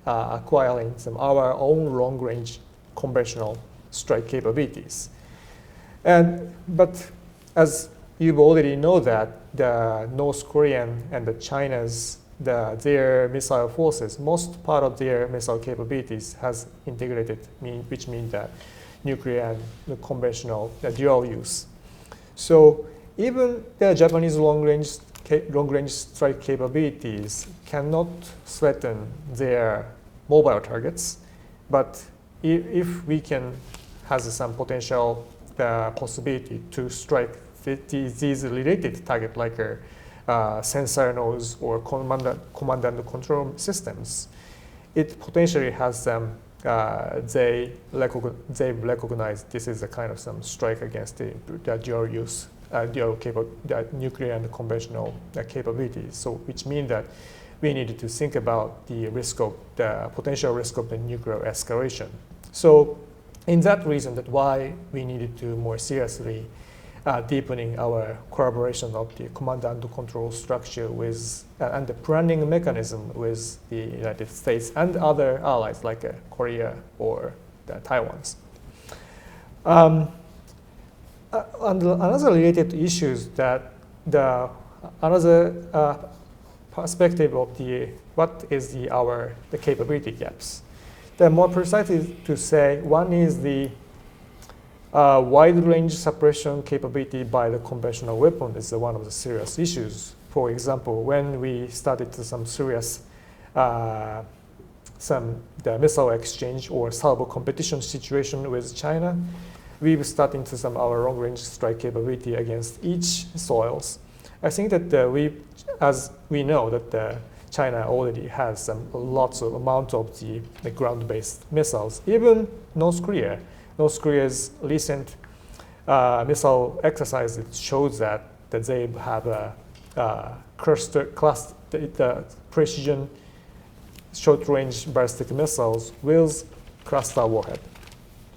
acquiring our own long-range conventional strike capabilities. But as you already know that the North Korean and the China's their missile forces, most part of their missile capabilities has integrated, which means that nuclear and the conventional dual use. So even the Japanese long-range strike capabilities cannot threaten their mobile targets, but if we can have some potential possibility to strike these related targets like sensor nodes or command and control systems, it potentially has they recognize this is a kind of some strike against the dual use, nuclear and conventional capabilities. So which means that we needed to think about the potential risk of the nuclear escalation. So in that reason, that why we needed to more seriously deepening our collaboration of the command and control structure with and the planning mechanism with the United States and other allies like Korea or Taiwan's. And another related issues that another perspective of what is the capability gaps. The more precisely to say, one is the wide range suppression capability by the conventional weapon is one of the serious issues. For example, when we started some serious the missile exchange or salvo competition situation with China, we were starting to our long range strike capability against each soils. I think that as we know that China already has lots of amount of the ground-based missiles. Even North Korea's recent missile exercise shows that they have the precision short-range ballistic missiles with cluster warhead.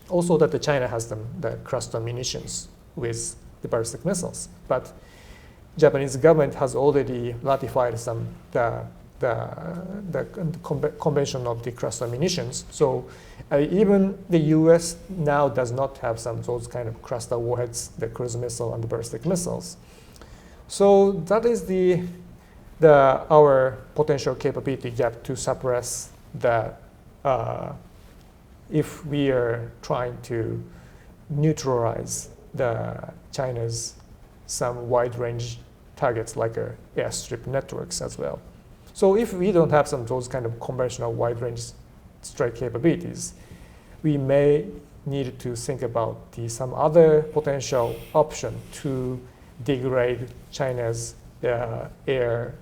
Also, that China has the cluster munitions with the ballistic missiles, but Japanese government has already ratified the convention of the cluster munitions. So even the U.S. now does not have those kind of cluster warheads, the cruise missile and the ballistic missiles. So that is our potential capability gap to suppress if we are trying to neutralize China's some wide range targets like airstrip networks as well. So if we don't have those kind of conventional wide range strike capabilities, we may need to think about some other potential option to degrade China's their Air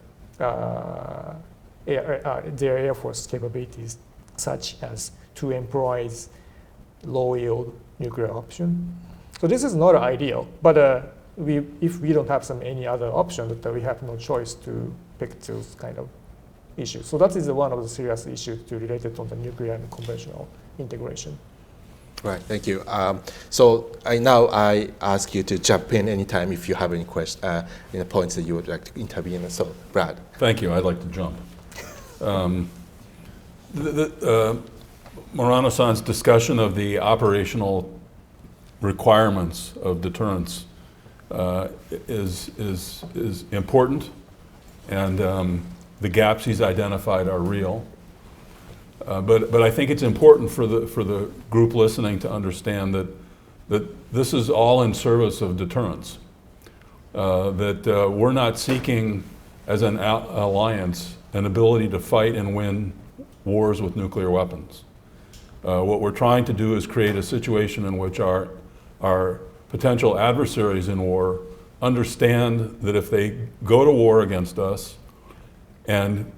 Force capabilities, such as to employ low yield nuclear option. So this is not ideal, but if we don't have any other option, that we have no choice to pick those kind of issues. So that is one of the serious issues related to the nuclear and conventional integration.
Right, thank you. So I ask you to jump in anytime if you have any questions, any points that you would like to intervene. So, Brad.
Thank you. I'd like to jump. Murano-san's discussion of the operational requirements of deterrence is important, and the gaps he's identified are real. But I think it's important for the group listening to understand that this is all in service of deterrence. That we're not seeking, as an alliance, an ability to fight and win wars with nuclear weapons. What we're trying to do is create a situation in which our potential adversaries in war understand that if they go to war against us and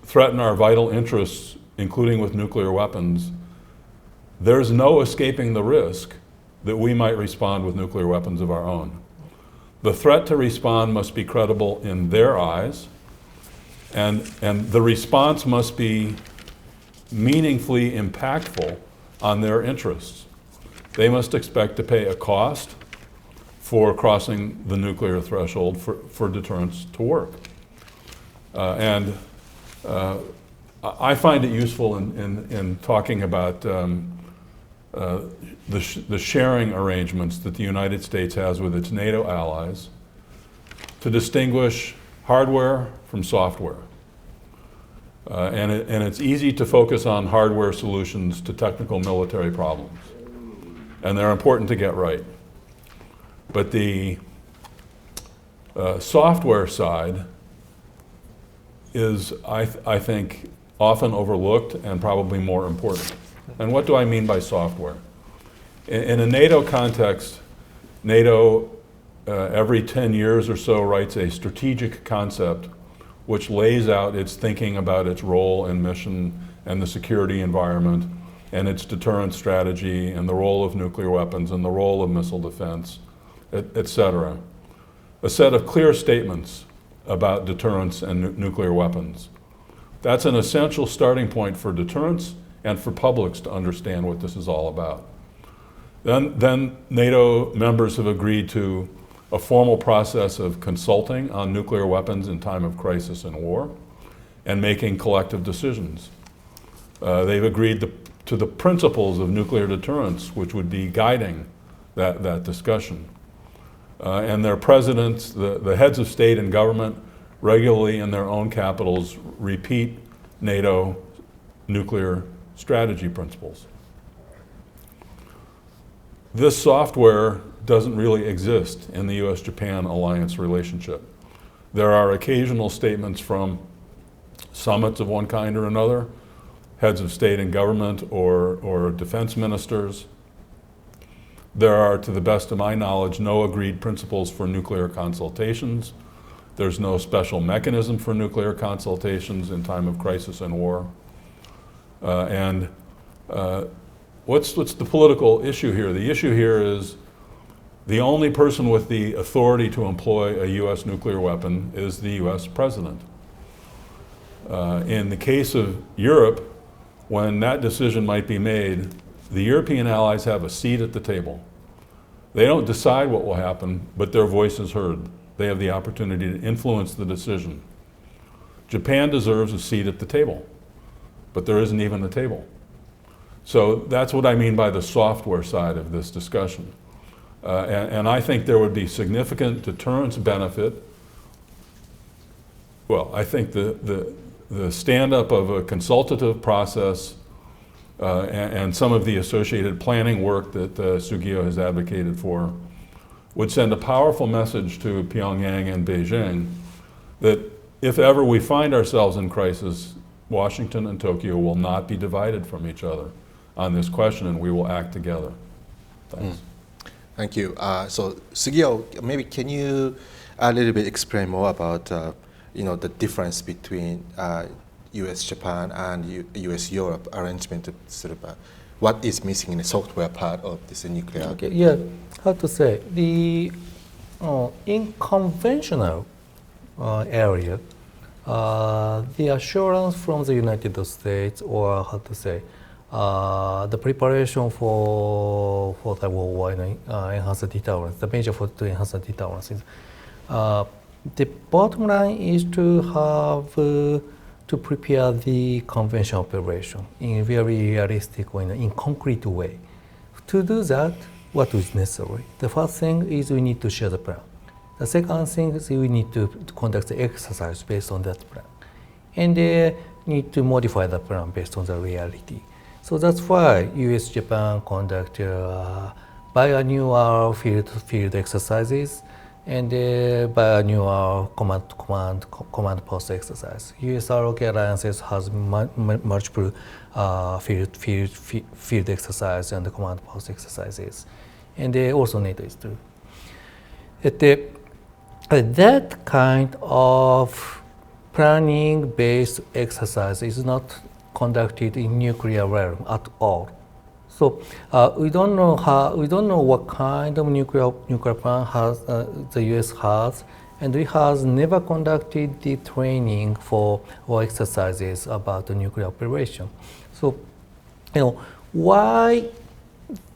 threaten our vital interests, including with nuclear weapons, there's no escaping the risk that we might respond with nuclear weapons of our own. The threat to respond must be credible in their eyes, and the response must be meaningfully impactful on their interests. They must expect to pay a cost for crossing the nuclear threshold for deterrence to work. And I find it useful in talking about the sharing arrangements that the United States has with its NATO allies to distinguish hardware from software. And it's easy to focus on hardware solutions to technical military problems. And they're important to get right. But the software side is, I think, often overlooked and probably more important. And what do I mean by software? In a NATO context, NATO every 10 years or so writes a strategic concept which lays out its thinking about its role and mission and the security environment and its deterrence strategy and the role of nuclear weapons and the role of missile defense, et cetera. A set of clear statements about deterrence and nuclear weapons. That's an essential starting point for deterrence and for publics to understand what this is all about. Then NATO members have agreed to a formal process of consulting on nuclear weapons in time of crisis and war and making collective decisions. They've agreed to the principles of nuclear deterrence, which would be guiding that discussion. And their presidents, the heads of state and government, regularly in their own capitals repeat NATO nuclear strategy principles. This software doesn't really exist in the US-Japan alliance relationship. There are occasional statements from summits of one kind or another, heads of state and government or defense ministers. There are, to the best of my knowledge, no agreed principles for nuclear consultations. There's no special mechanism for nuclear consultations in time of crisis and war. What's the political issue here? The issue here is the only person with the authority to employ a US nuclear weapon is the US president. In the case of Europe, when that decision might be made, the European allies have a seat at the table. They don't decide what will happen, but their voice is heard. They have the opportunity to influence the decision. Japan deserves a seat at the table, but there isn't even a table. So that's what I mean by the software side of this discussion. And I think there would be significant deterrence benefit. Well, I think the stand-up of a consultative process and some of the associated planning work that Sugio has advocated for would send a powerful message to Pyongyang and Beijing that if ever we find ourselves in crisis, Washington and Tokyo will not be divided from each other on this question, and we will act together. Thanks.
Thank you. So Sugio, maybe can you a little bit explain more about the difference between U.S.-Japan and U.S.-Europe arrangement, sort of what is missing in the software part of this nuclear?
Okay, yeah, how to say, in conventional area, the assurance from the United States, or how to say, the preparation for the war, enhance the deterrence, the measure to enhance the deterrence is, the bottom line is to have to prepare the conventional operation in a very realistic way, in concrete way. To do that, what is necessary? The first thing is we need to share the plan. The second thing is we need to conduct the exercise based on that plan. And need to modify the plan based on the reality. So that's why US-Japan conduct biannual field exercises and biannual command post exercise. US-ROK alliances has multiple field exercise and command post exercises. And also NATO is too. That kind of planning-based exercise is not conducted in nuclear realm at all. So we don't know what kind of nuclear plan has the U.S. has, and we has never conducted the training for or exercises about the nuclear operation. So, why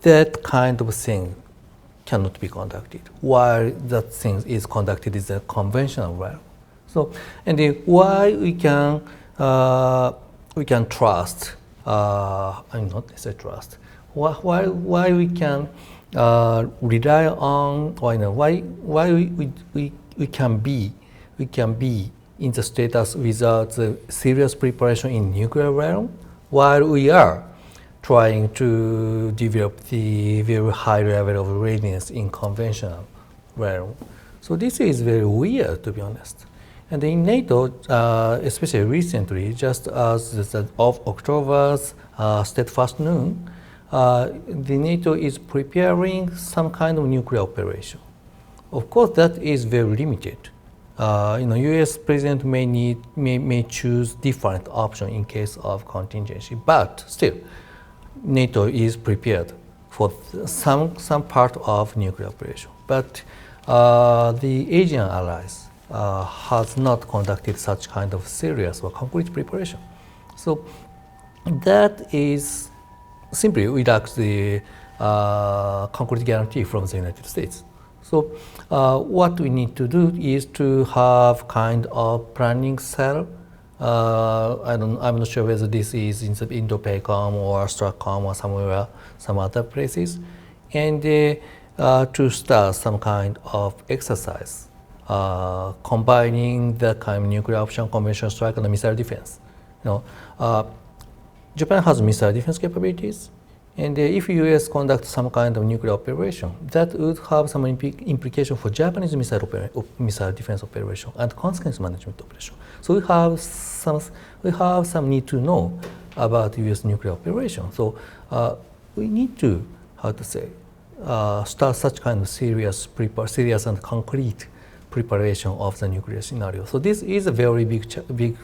that kind of thing cannot be conducted, while that thing is conducted in the conventional realm. So, and then why we can trust, I'm not necessarily trust, why we can rely on, why we can be in the status without the serious preparation in nuclear realm, while we are trying to develop the very high level of readiness in conventional realm. So this is very weird, to be honest. And in NATO, especially recently, just as of October's steadfast noon, the NATO is preparing some kind of nuclear operation. Of course, that is very limited. U.S. president may choose different option in case of contingency, but still, NATO is prepared for some part of nuclear operation. But the Asian allies has not conducted such kind of serious or concrete preparation. So that is simply without the concrete guarantee from the United States. So what we need to do is to have kind of planning cell. I'm not sure whether this is in the Indo-Pacific or STRATCOM or somewhere, some other places, and to start some kind of exercise combining the kind of nuclear option, conventional strike, and missile defense. Japan has missile defense capabilities, and if U.S. conducts some kind of nuclear operation, that would have some implication for Japanese missile defense operation and consequence management operation. So we have some need to know about U.S. nuclear operation. So we need to, start such kind of serious and concrete preparation of the nuclear scenario. So this is a very big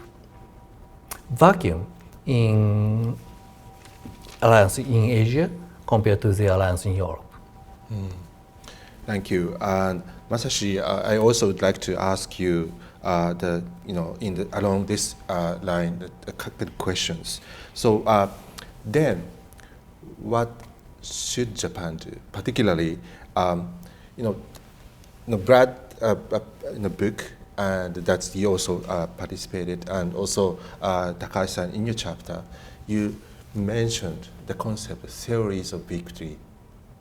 vacuum in alliance in Asia compared to the alliance in Europe.
Thank you. And Masashi, I also would like to ask you along this line, the questions. So then, what should Japan do? Particularly, Brad, in the book, and that's you also participated, and also Takashi-san, in your chapter, you mentioned the concept of theories of victory,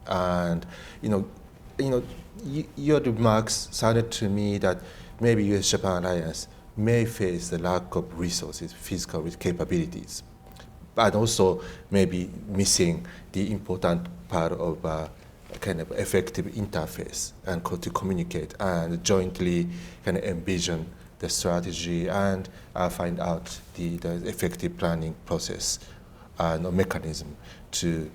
and your remarks sounded to me that maybe U.S.-Japan alliance may face the lack of resources, physical capabilities, but also maybe missing the important part of kind of effective interface and to communicate and jointly kind of envision the strategy and find out the effective planning process and mechanism to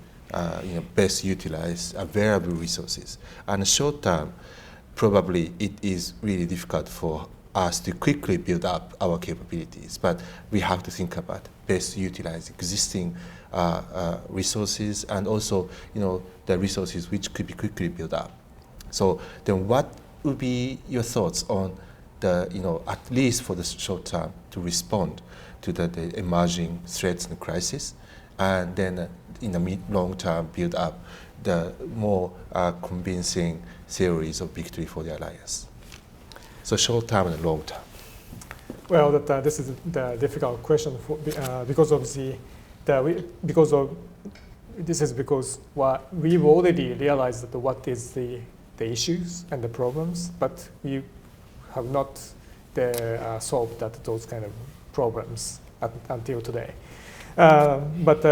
best utilize available resources. And short term, probably it is really difficult for us to quickly build up our capabilities, but we have to think about best utilize existing resources and also the resources which could be quickly built up. So then what would be your thoughts on the, at least for the short term, to respond to the emerging threats and crisis, and then in the long term build up the more convincing theories of victory for the alliance? So short term and long term.
Well, this is the difficult question because we've already realized that what is the issues and the problems, but we have not solved those kind of problems until today. But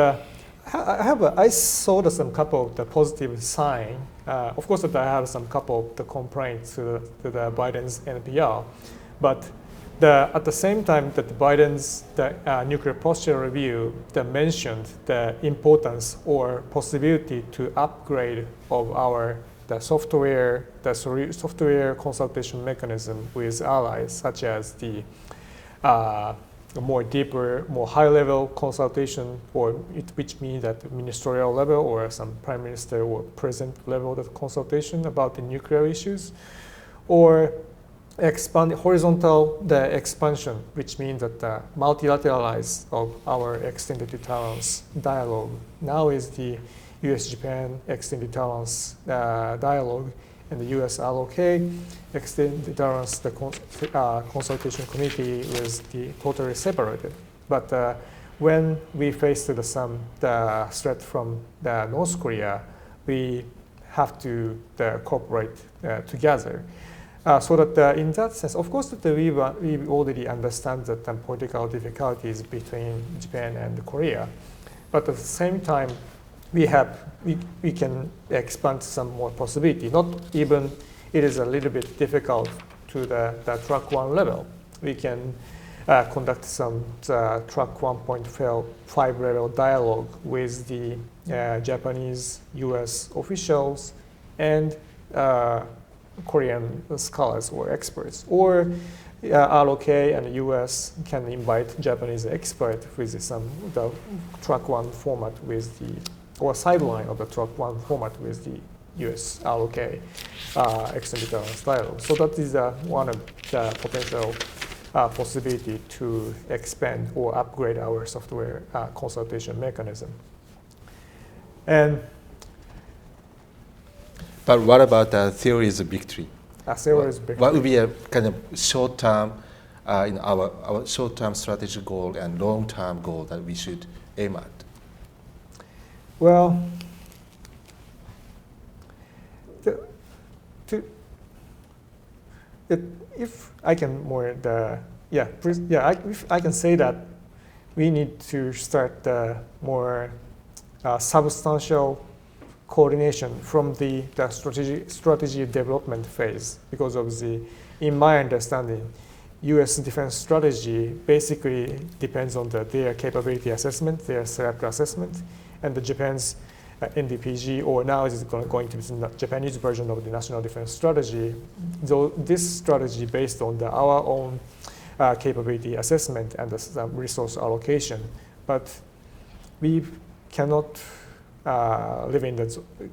I saw some couple of the positive sign. Of course, that I have some couple of the complaints to the Biden's NPR, but at the same time that Biden's nuclear posture review that mentioned the importance or possibility to upgrade of the software consultation mechanism with allies, such as the more deeper, more high-level consultation, which means that ministerial level or some prime minister or president level of consultation about the nuclear issues, or horizontal expansion, which means that the multilateralize of our extended deterrence dialogue now is the U.S.-Japan extended deterrence dialogue, and the US ROK, extend deterrence, the consultation committee was totally separated. But when we faced the threat from the North Korea, we have to cooperate together. So that in that sense, of course, that we already understand that political difficulties between Japan and Korea, but at the same time, we can expand some more possibility. Not even it is a little bit difficult to the track 1 level. We can conduct some track 1.5 level dialogue with the Japanese, US officials and Korean scholars or experts. Or ROK and US can invite Japanese expert with the track 1 format with or sideline of the track 1 format with the US ROK extended deterrence dialogue. So that is one of the potential possibility to expand or upgrade our software consultation mechanism.
But what about theories of victory?
What
would be a kind of short-term, in our short-term strategic goal and long-term goal that we should aim at?
Well, if I can if I can say that we need to start the more substantial coordination from the strategy development phase, because of in my understanding, U.S. defense strategy basically depends on their capability assessment, their threat assessment, and the Japan's NDPG, or now is going to be the Japanese version of the national defense strategy. So this strategy based on our own capability assessment and the resource allocation, but we cannot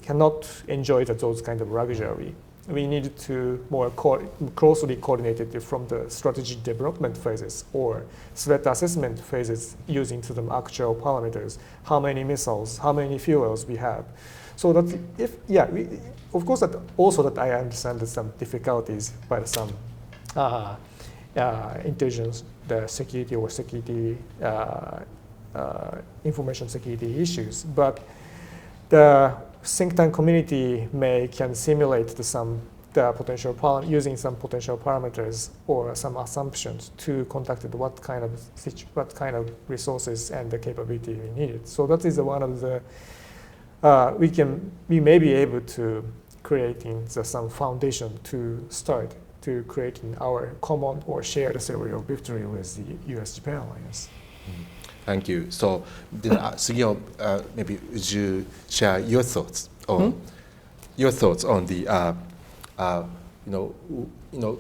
cannot enjoy those kind of luxury. We need to more closely coordinate it from the strategy development phases or threat assessment phases using to the actual parameters, how many missiles, how many fuels we have. So that of course that also that I understand that some difficulties by some intelligence, the security or security information security issues, but the think tank community can simulate the potential using some potential parameters or some assumptions to conduct what kind of resources and the capability we needed. So that is one of the we may be able to creating some foundation to start to creating our common or shared theory of victory with the U.S.-Japan alliance.
Thank you. So, Sugio, maybe would you share your thoughts on the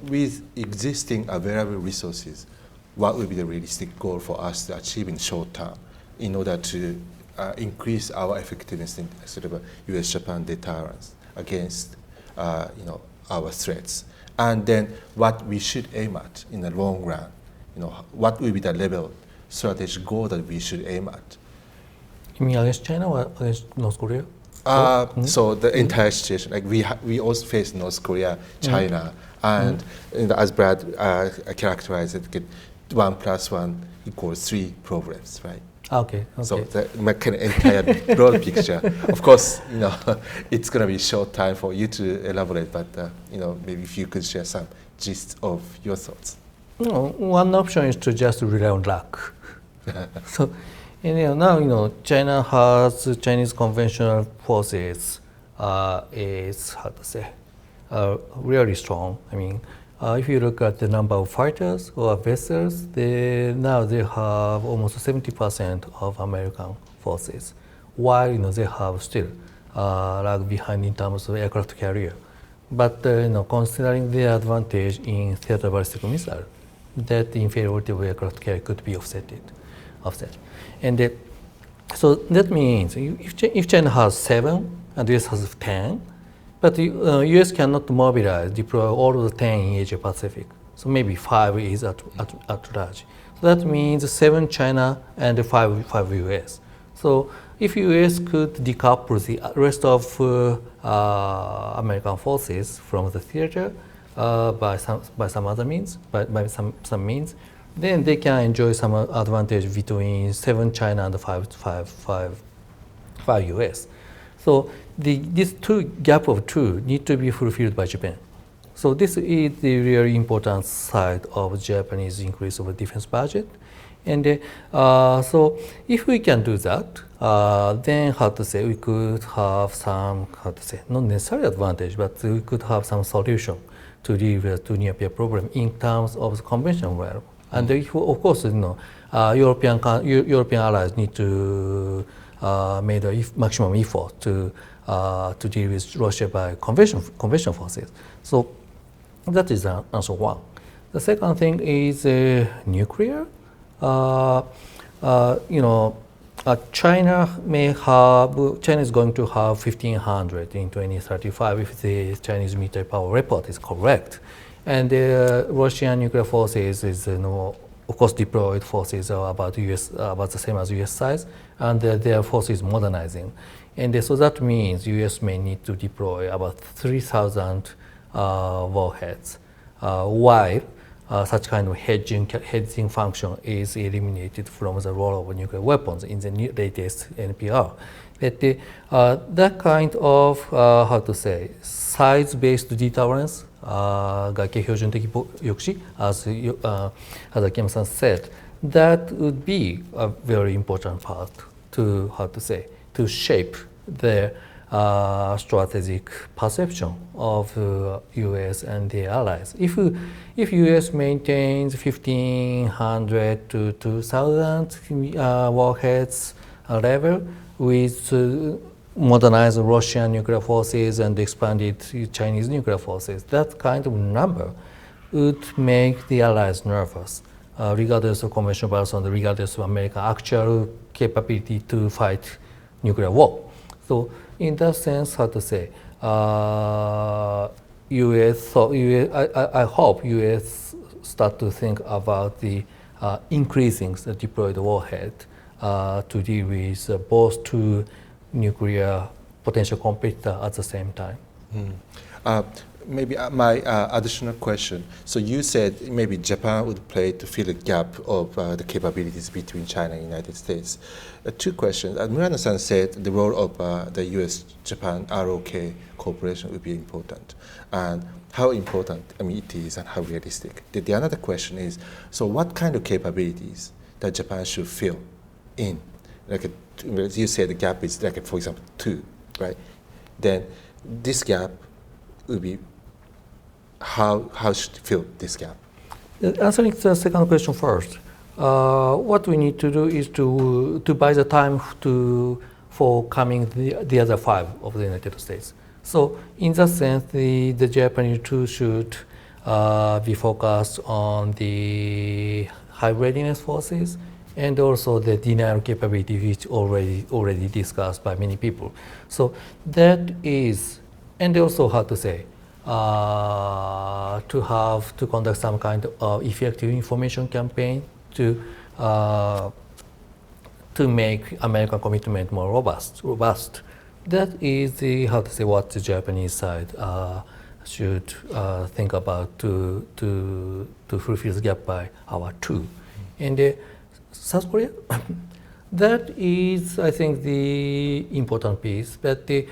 with existing available resources, what would be the realistic goal for us to achieve in short term in order to increase our effectiveness in sort of a U.S.-Japan deterrence against our threats, and then what we should aim at in the long run. What will be the level strategic goal that we should aim at?
You mean against China or against North Korea?
So the entire situation, like we also face North Korea, China, and as Brad characterized it, 1 + 1 = 3 problems, right?
Okay.
So the kind of entire broad picture. Of course, it's going to be short time for you to elaborate, but maybe if you could share some gist of your thoughts.
One option is to just rely on luck. So, now China has Chinese conventional forces is really strong. I mean, if you look at the number of fighters or vessels, now they have almost 70% of American forces, while they have still lag behind in terms of aircraft carrier. But considering their advantage in theater ballistic missile, that inferiority of aircraft carrier could be offset. And so that means if China has 7 and US has 10, but the US cannot deploy all of the 10 in Asia Pacific. So maybe 5 is at large. So that means 7 China and 5 US. So if U.S. could decouple the rest of American forces from the theater by some other means, by some means, then they can enjoy some advantage between 7 China and 5 U.S. So this gap of 2 need to be fulfilled by Japan. So this is the really important side of Japanese increase of the defense budget. And so if we can do that, then we could have some, not necessarily advantage, but we could have some solution to deal with the nuclear problem in terms of the conventional realm. And of course, European allies need to make the maximum effort to deal with Russia by conventional forces. So that is answer one. The second thing is nuclear. China is going to have 1,500 in 2035 if the Chinese military power report is correct. And Russian nuclear forces is, of course, deployed forces are about the same as US size, and their forces modernizing. And so that means US may need to deploy about 3,000 warheads, while such kind of hedging function is eliminated from the role of nuclear weapons in the latest NPR. But that kind of, size-based deterrence, 外形標準的抑止, as Akiyama-san said, that would be a very important part to, to shape the strategic perception of U.S. and the allies. If U.S. maintains 1,500 to 2,000 warheads level with modernized Russian nuclear forces and expanded Chinese nuclear forces, that kind of number would make the allies nervous, regardless of conventional battles and regardless of American actual capability to fight nuclear war. So in that sense, I hope U.S. start to think about the increasing the deployed warhead to deal with both two nuclear potential competitors at the same time.
Maybe my additional question. So you said maybe Japan would play to fill the gap of the capabilities between China and the United States. 2 questions. Murano-san said the role of the U.S.-Japan ROK cooperation would be important. And how important it is and how realistic. The another question is, so what kind of capabilities that Japan should fill in? Like you said the gap is like, for example, 2, right? Then this gap would be how should you fill this gap?
Answering the second question first, what we need to do is to buy the time for coming the other 5 of the United States. So in that sense, the Japanese too should be focused on the high readiness forces and also the denial capability, which already discussed by many people. So that is, and also to conduct some kind of effective information campaign to make American commitment more robust. That is what the Japanese side should think about to fulfill the gap by our 2. And South Korea, that is, I think, the important piece. But the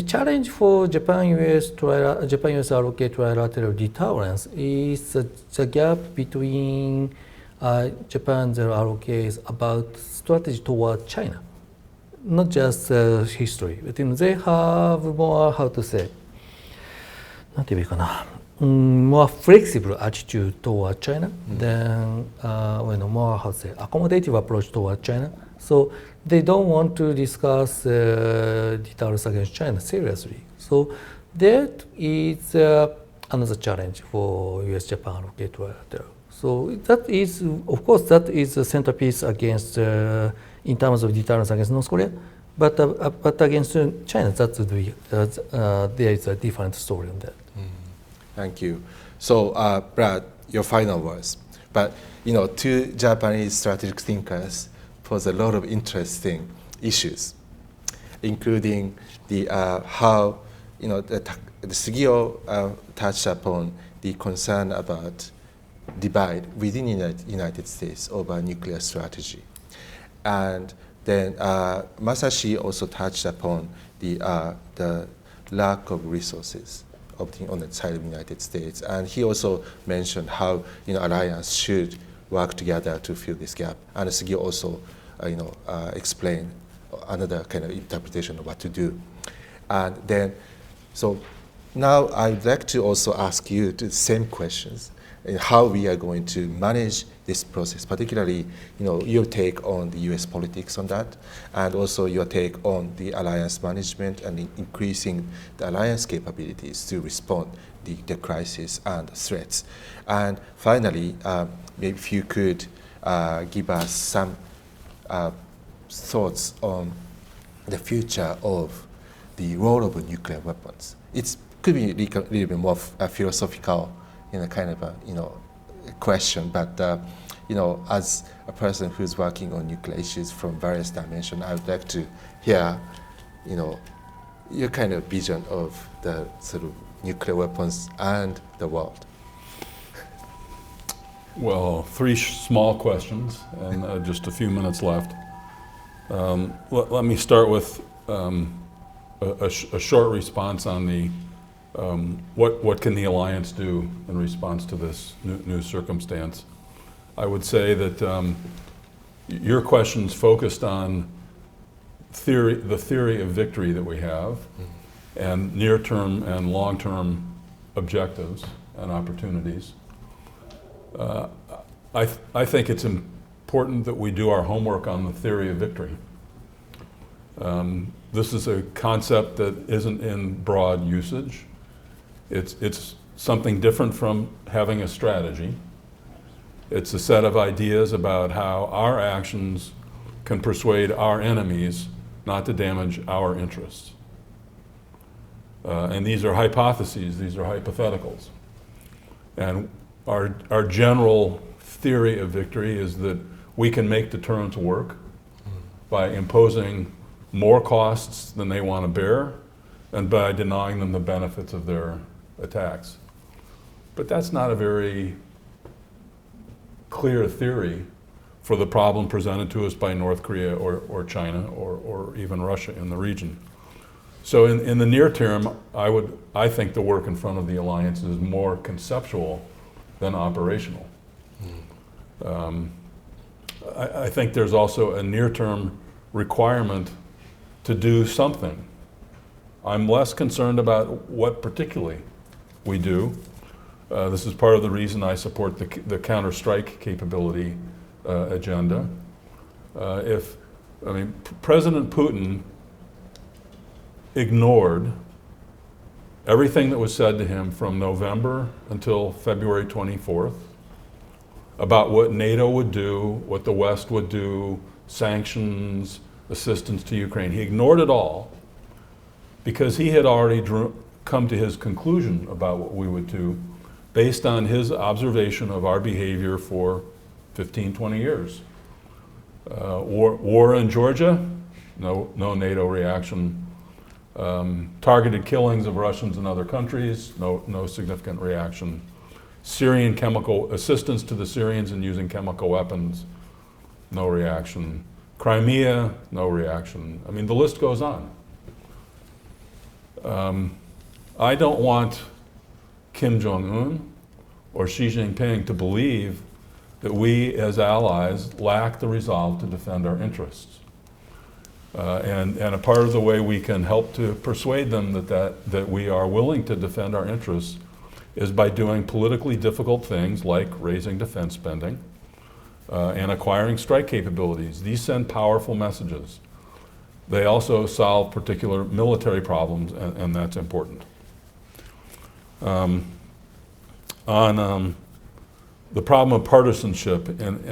challenge for Japan-U.S. ROK trilateral deterrence is the gap between Japan and the ROK is about strategy toward China, not just history. But they have more, more flexible attitude toward China than more accommodative approach toward China. So they don't want to discuss deterrence against China seriously. So that is another challenge for U.S.-Japan ROK trilateral. So that is, of course, that is the centerpiece against in terms of deterrence against North Korea. But against China, that's there is a different story on that.
Thank you. So, Brad, your final words. But 2 Japanese strategic thinkers pose a lot of interesting issues, including the how the Sugio touched upon the concern about divide within the United States over nuclear strategy, and then Masashi also touched upon the lack of resources on the side of the United States, and he also mentioned how alliance should work together to fill this gap. And Sugio also explained another kind of interpretation of what to do. And then, so now I'd like to also ask you the same questions, how we are going to manage this process, particularly your take on the U.S. politics on that, and also your take on the alliance management and increasing the alliance capabilities to respond to the crisis and threats. And finally, maybe if you could give us some thoughts on the future of the role of nuclear weapons. It could be a little bit more philosophical, kind of a question, but as a person who's working on nuclear issues from various dimensions, I would like to hear, your kind of vision of the sort of nuclear weapons and the world.
Well, three small questions and just a few minutes left. Let me start with a short response on the what can the alliance do in response to this new circumstance. I would say that your question's focused on the theory of victory that we have, and near-term and long-term objectives and opportunities. I think it's important that we do our homework on the theory of victory. This is a concept that isn't in broad usage. It's something different from having a strategy. It's a set of ideas about how our actions can persuade our enemies not to damage our interests. And these are hypotheses, these are hypotheticals. And our general theory of victory is that we can make deterrence work by imposing more costs than they want to bear and by denying them the benefits of their attacks. But that's not a very clear theory for the problem presented to us by North Korea or China or even Russia in the region. So in the near term, I think the work in front of the alliance is more conceptual than operational. I think there's also a near-term requirement to do something. I'm less concerned about what particularly we do. This is part of the reason I support the counter-strike capability agenda. President Putin ignored everything that was said to him from November until February 24th about what NATO would do, what the West would do, sanctions, assistance to Ukraine. He ignored it all because he had already come to his conclusion about what we would do based on his observation of our behavior for 15, 20 years. War in Georgia, no NATO reaction. Targeted killings of Russians in other countries, no significant reaction. Syrian chemical assistance to the Syrians in using chemical weapons, no reaction. Crimea, no reaction. I mean, the list goes on. I don't want Kim Jong-un or Xi Jinping to believe that we as allies lack the resolve to defend our interests. And a part of the way we can help to persuade them that we are willing to defend our interests is by doing politically difficult things like raising defense spending and acquiring strike capabilities. These send powerful messages. They also solve particular military problems, and that's important. On the problem of partisanship in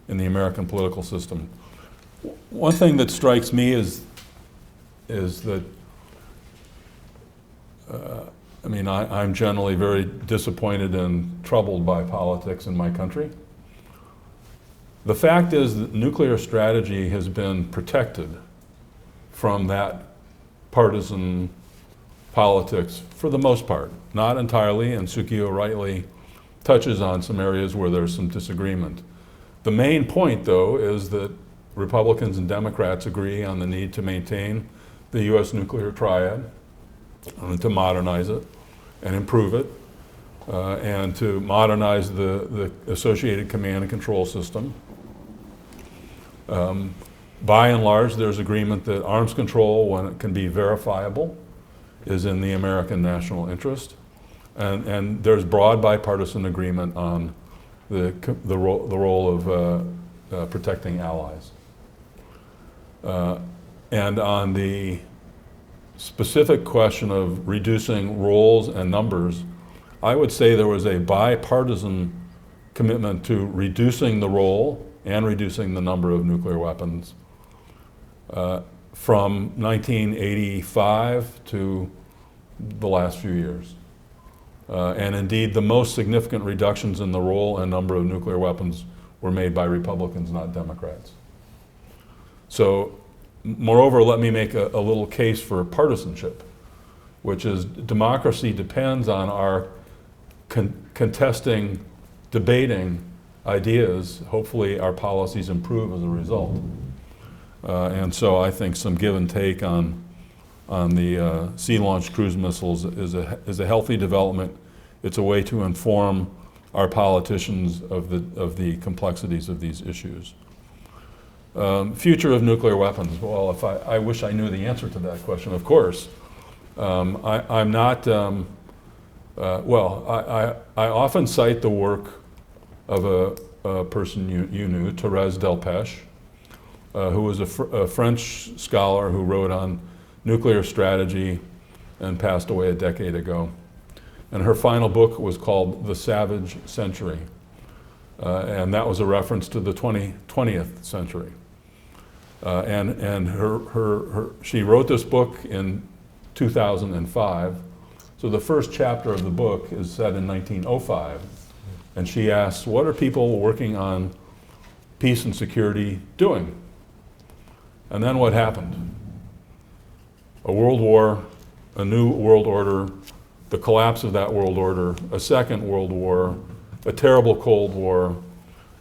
the American political system, one thing that strikes me is that I'm generally very disappointed and troubled by politics in my country. The fact is that nuclear strategy has been protected from that partisan politics for the most part. Not entirely, and Tsukio rightly touches on some areas where there's some disagreement. The main point, though, is that Republicans and Democrats agree on the need to maintain the U.S. nuclear triad, to modernize it and improve it, and to modernize the associated command and control system. By and large, there's agreement that arms control, when it can be verifiable, is in the American national interest. And there's broad bipartisan agreement on the role of protecting allies. And on the specific question of reducing roles and numbers, I would say there was a bipartisan commitment to reducing the role and reducing the number of nuclear weapons from 1985 to the last few years. And indeed, the most significant reductions in the role and number of nuclear weapons were made by Republicans, not Democrats. So, moreover, let me make a little case for partisanship, which is democracy depends on our contesting, debating ideas. Hopefully our policies improve as a result. And so I think some give and take on the sea-launched cruise missiles is a healthy development. It's a way to inform our politicians of the complexities of these issues. Future of nuclear weapons. Well, I wish I knew the answer to that question, of course. I'm not, I often cite the work of a person you knew, Thérèse Delpech, who was a French scholar who wrote on nuclear strategy and passed away a decade ago. And her final book was called The Savage Century. And that was a reference to the 20th century. And she wrote this book in 2005. So the first chapter of the book is set in 1905. And she asks, what are people working on peace and security doing? And then what happened? A world war, a new world order, the collapse of that world order, a second world war, a terrible Cold War,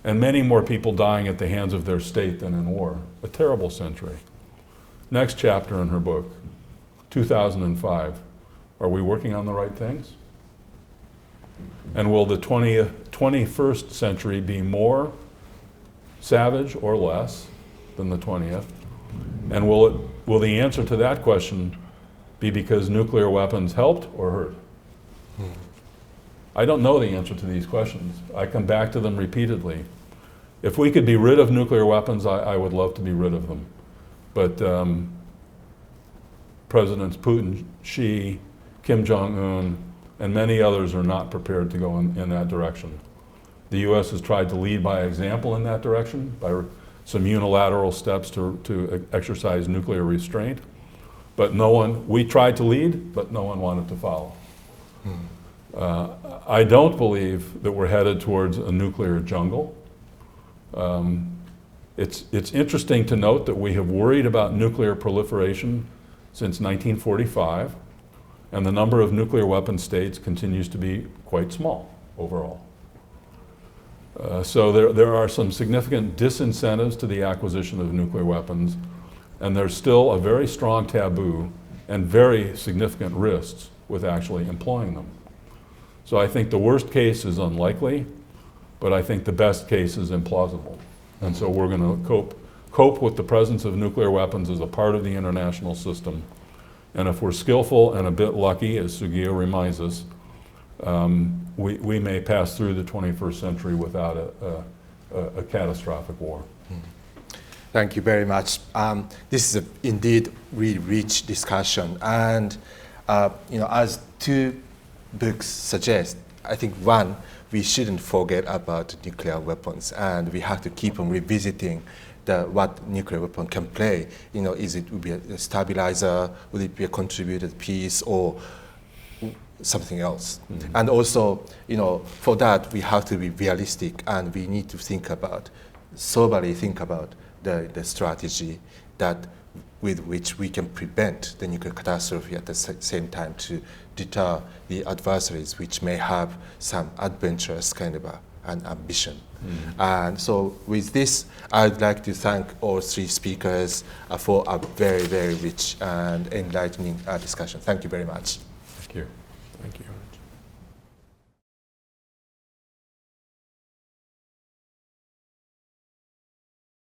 and many more people dying at the hands of their state than in war. A terrible century. Next chapter in her book, 2005. Are we working on the right things? And will the 21st century be more savage or less than the 20th? And will the answer to that question be because nuclear weapons helped or hurt? I don't know the answer to these questions. I come back to them repeatedly. If we could be rid of nuclear weapons, I would love to be rid of them. But Presidents Putin, Xi, Kim Jong-un, and many others are not prepared to go in that direction. The U.S. has tried to lead by example in that direction, by some unilateral steps to exercise nuclear restraint. But we tried to lead, but no one wanted to follow. I don't believe that we're headed towards a nuclear jungle. It's interesting to note that we have worried about nuclear proliferation since 1945, and the number of nuclear weapon states continues to be quite small overall. So there are some significant disincentives to the acquisition of nuclear weapons, and there's still a very strong taboo and very significant risks with actually employing them. So I think the worst case is unlikely, but I think the best case is implausible. And so we're going to cope with the presence of nuclear weapons as a part of the international system. And if we're skillful and a bit lucky, as Sugio reminds us, we may pass through the 21st century without a catastrophic war.
Thank you very much. This is indeed really rich discussion. And as two books suggest, I think one, we shouldn't forget about nuclear weapons, and we have to keep on revisiting what nuclear weapon can play. Is it would be a stabilizer? Would it be a contributor to peace, or something else? And also, for that we have to be realistic, and we need to think about soberly think about the strategy with which we can prevent the nuclear catastrophe at the same time to deter the adversaries which may have some adventurous kind of an ambition. And so with this, I'd like to thank all three speakers for a very, very rich and enlightening discussion. Thank you very much.
Thank you. Thank you.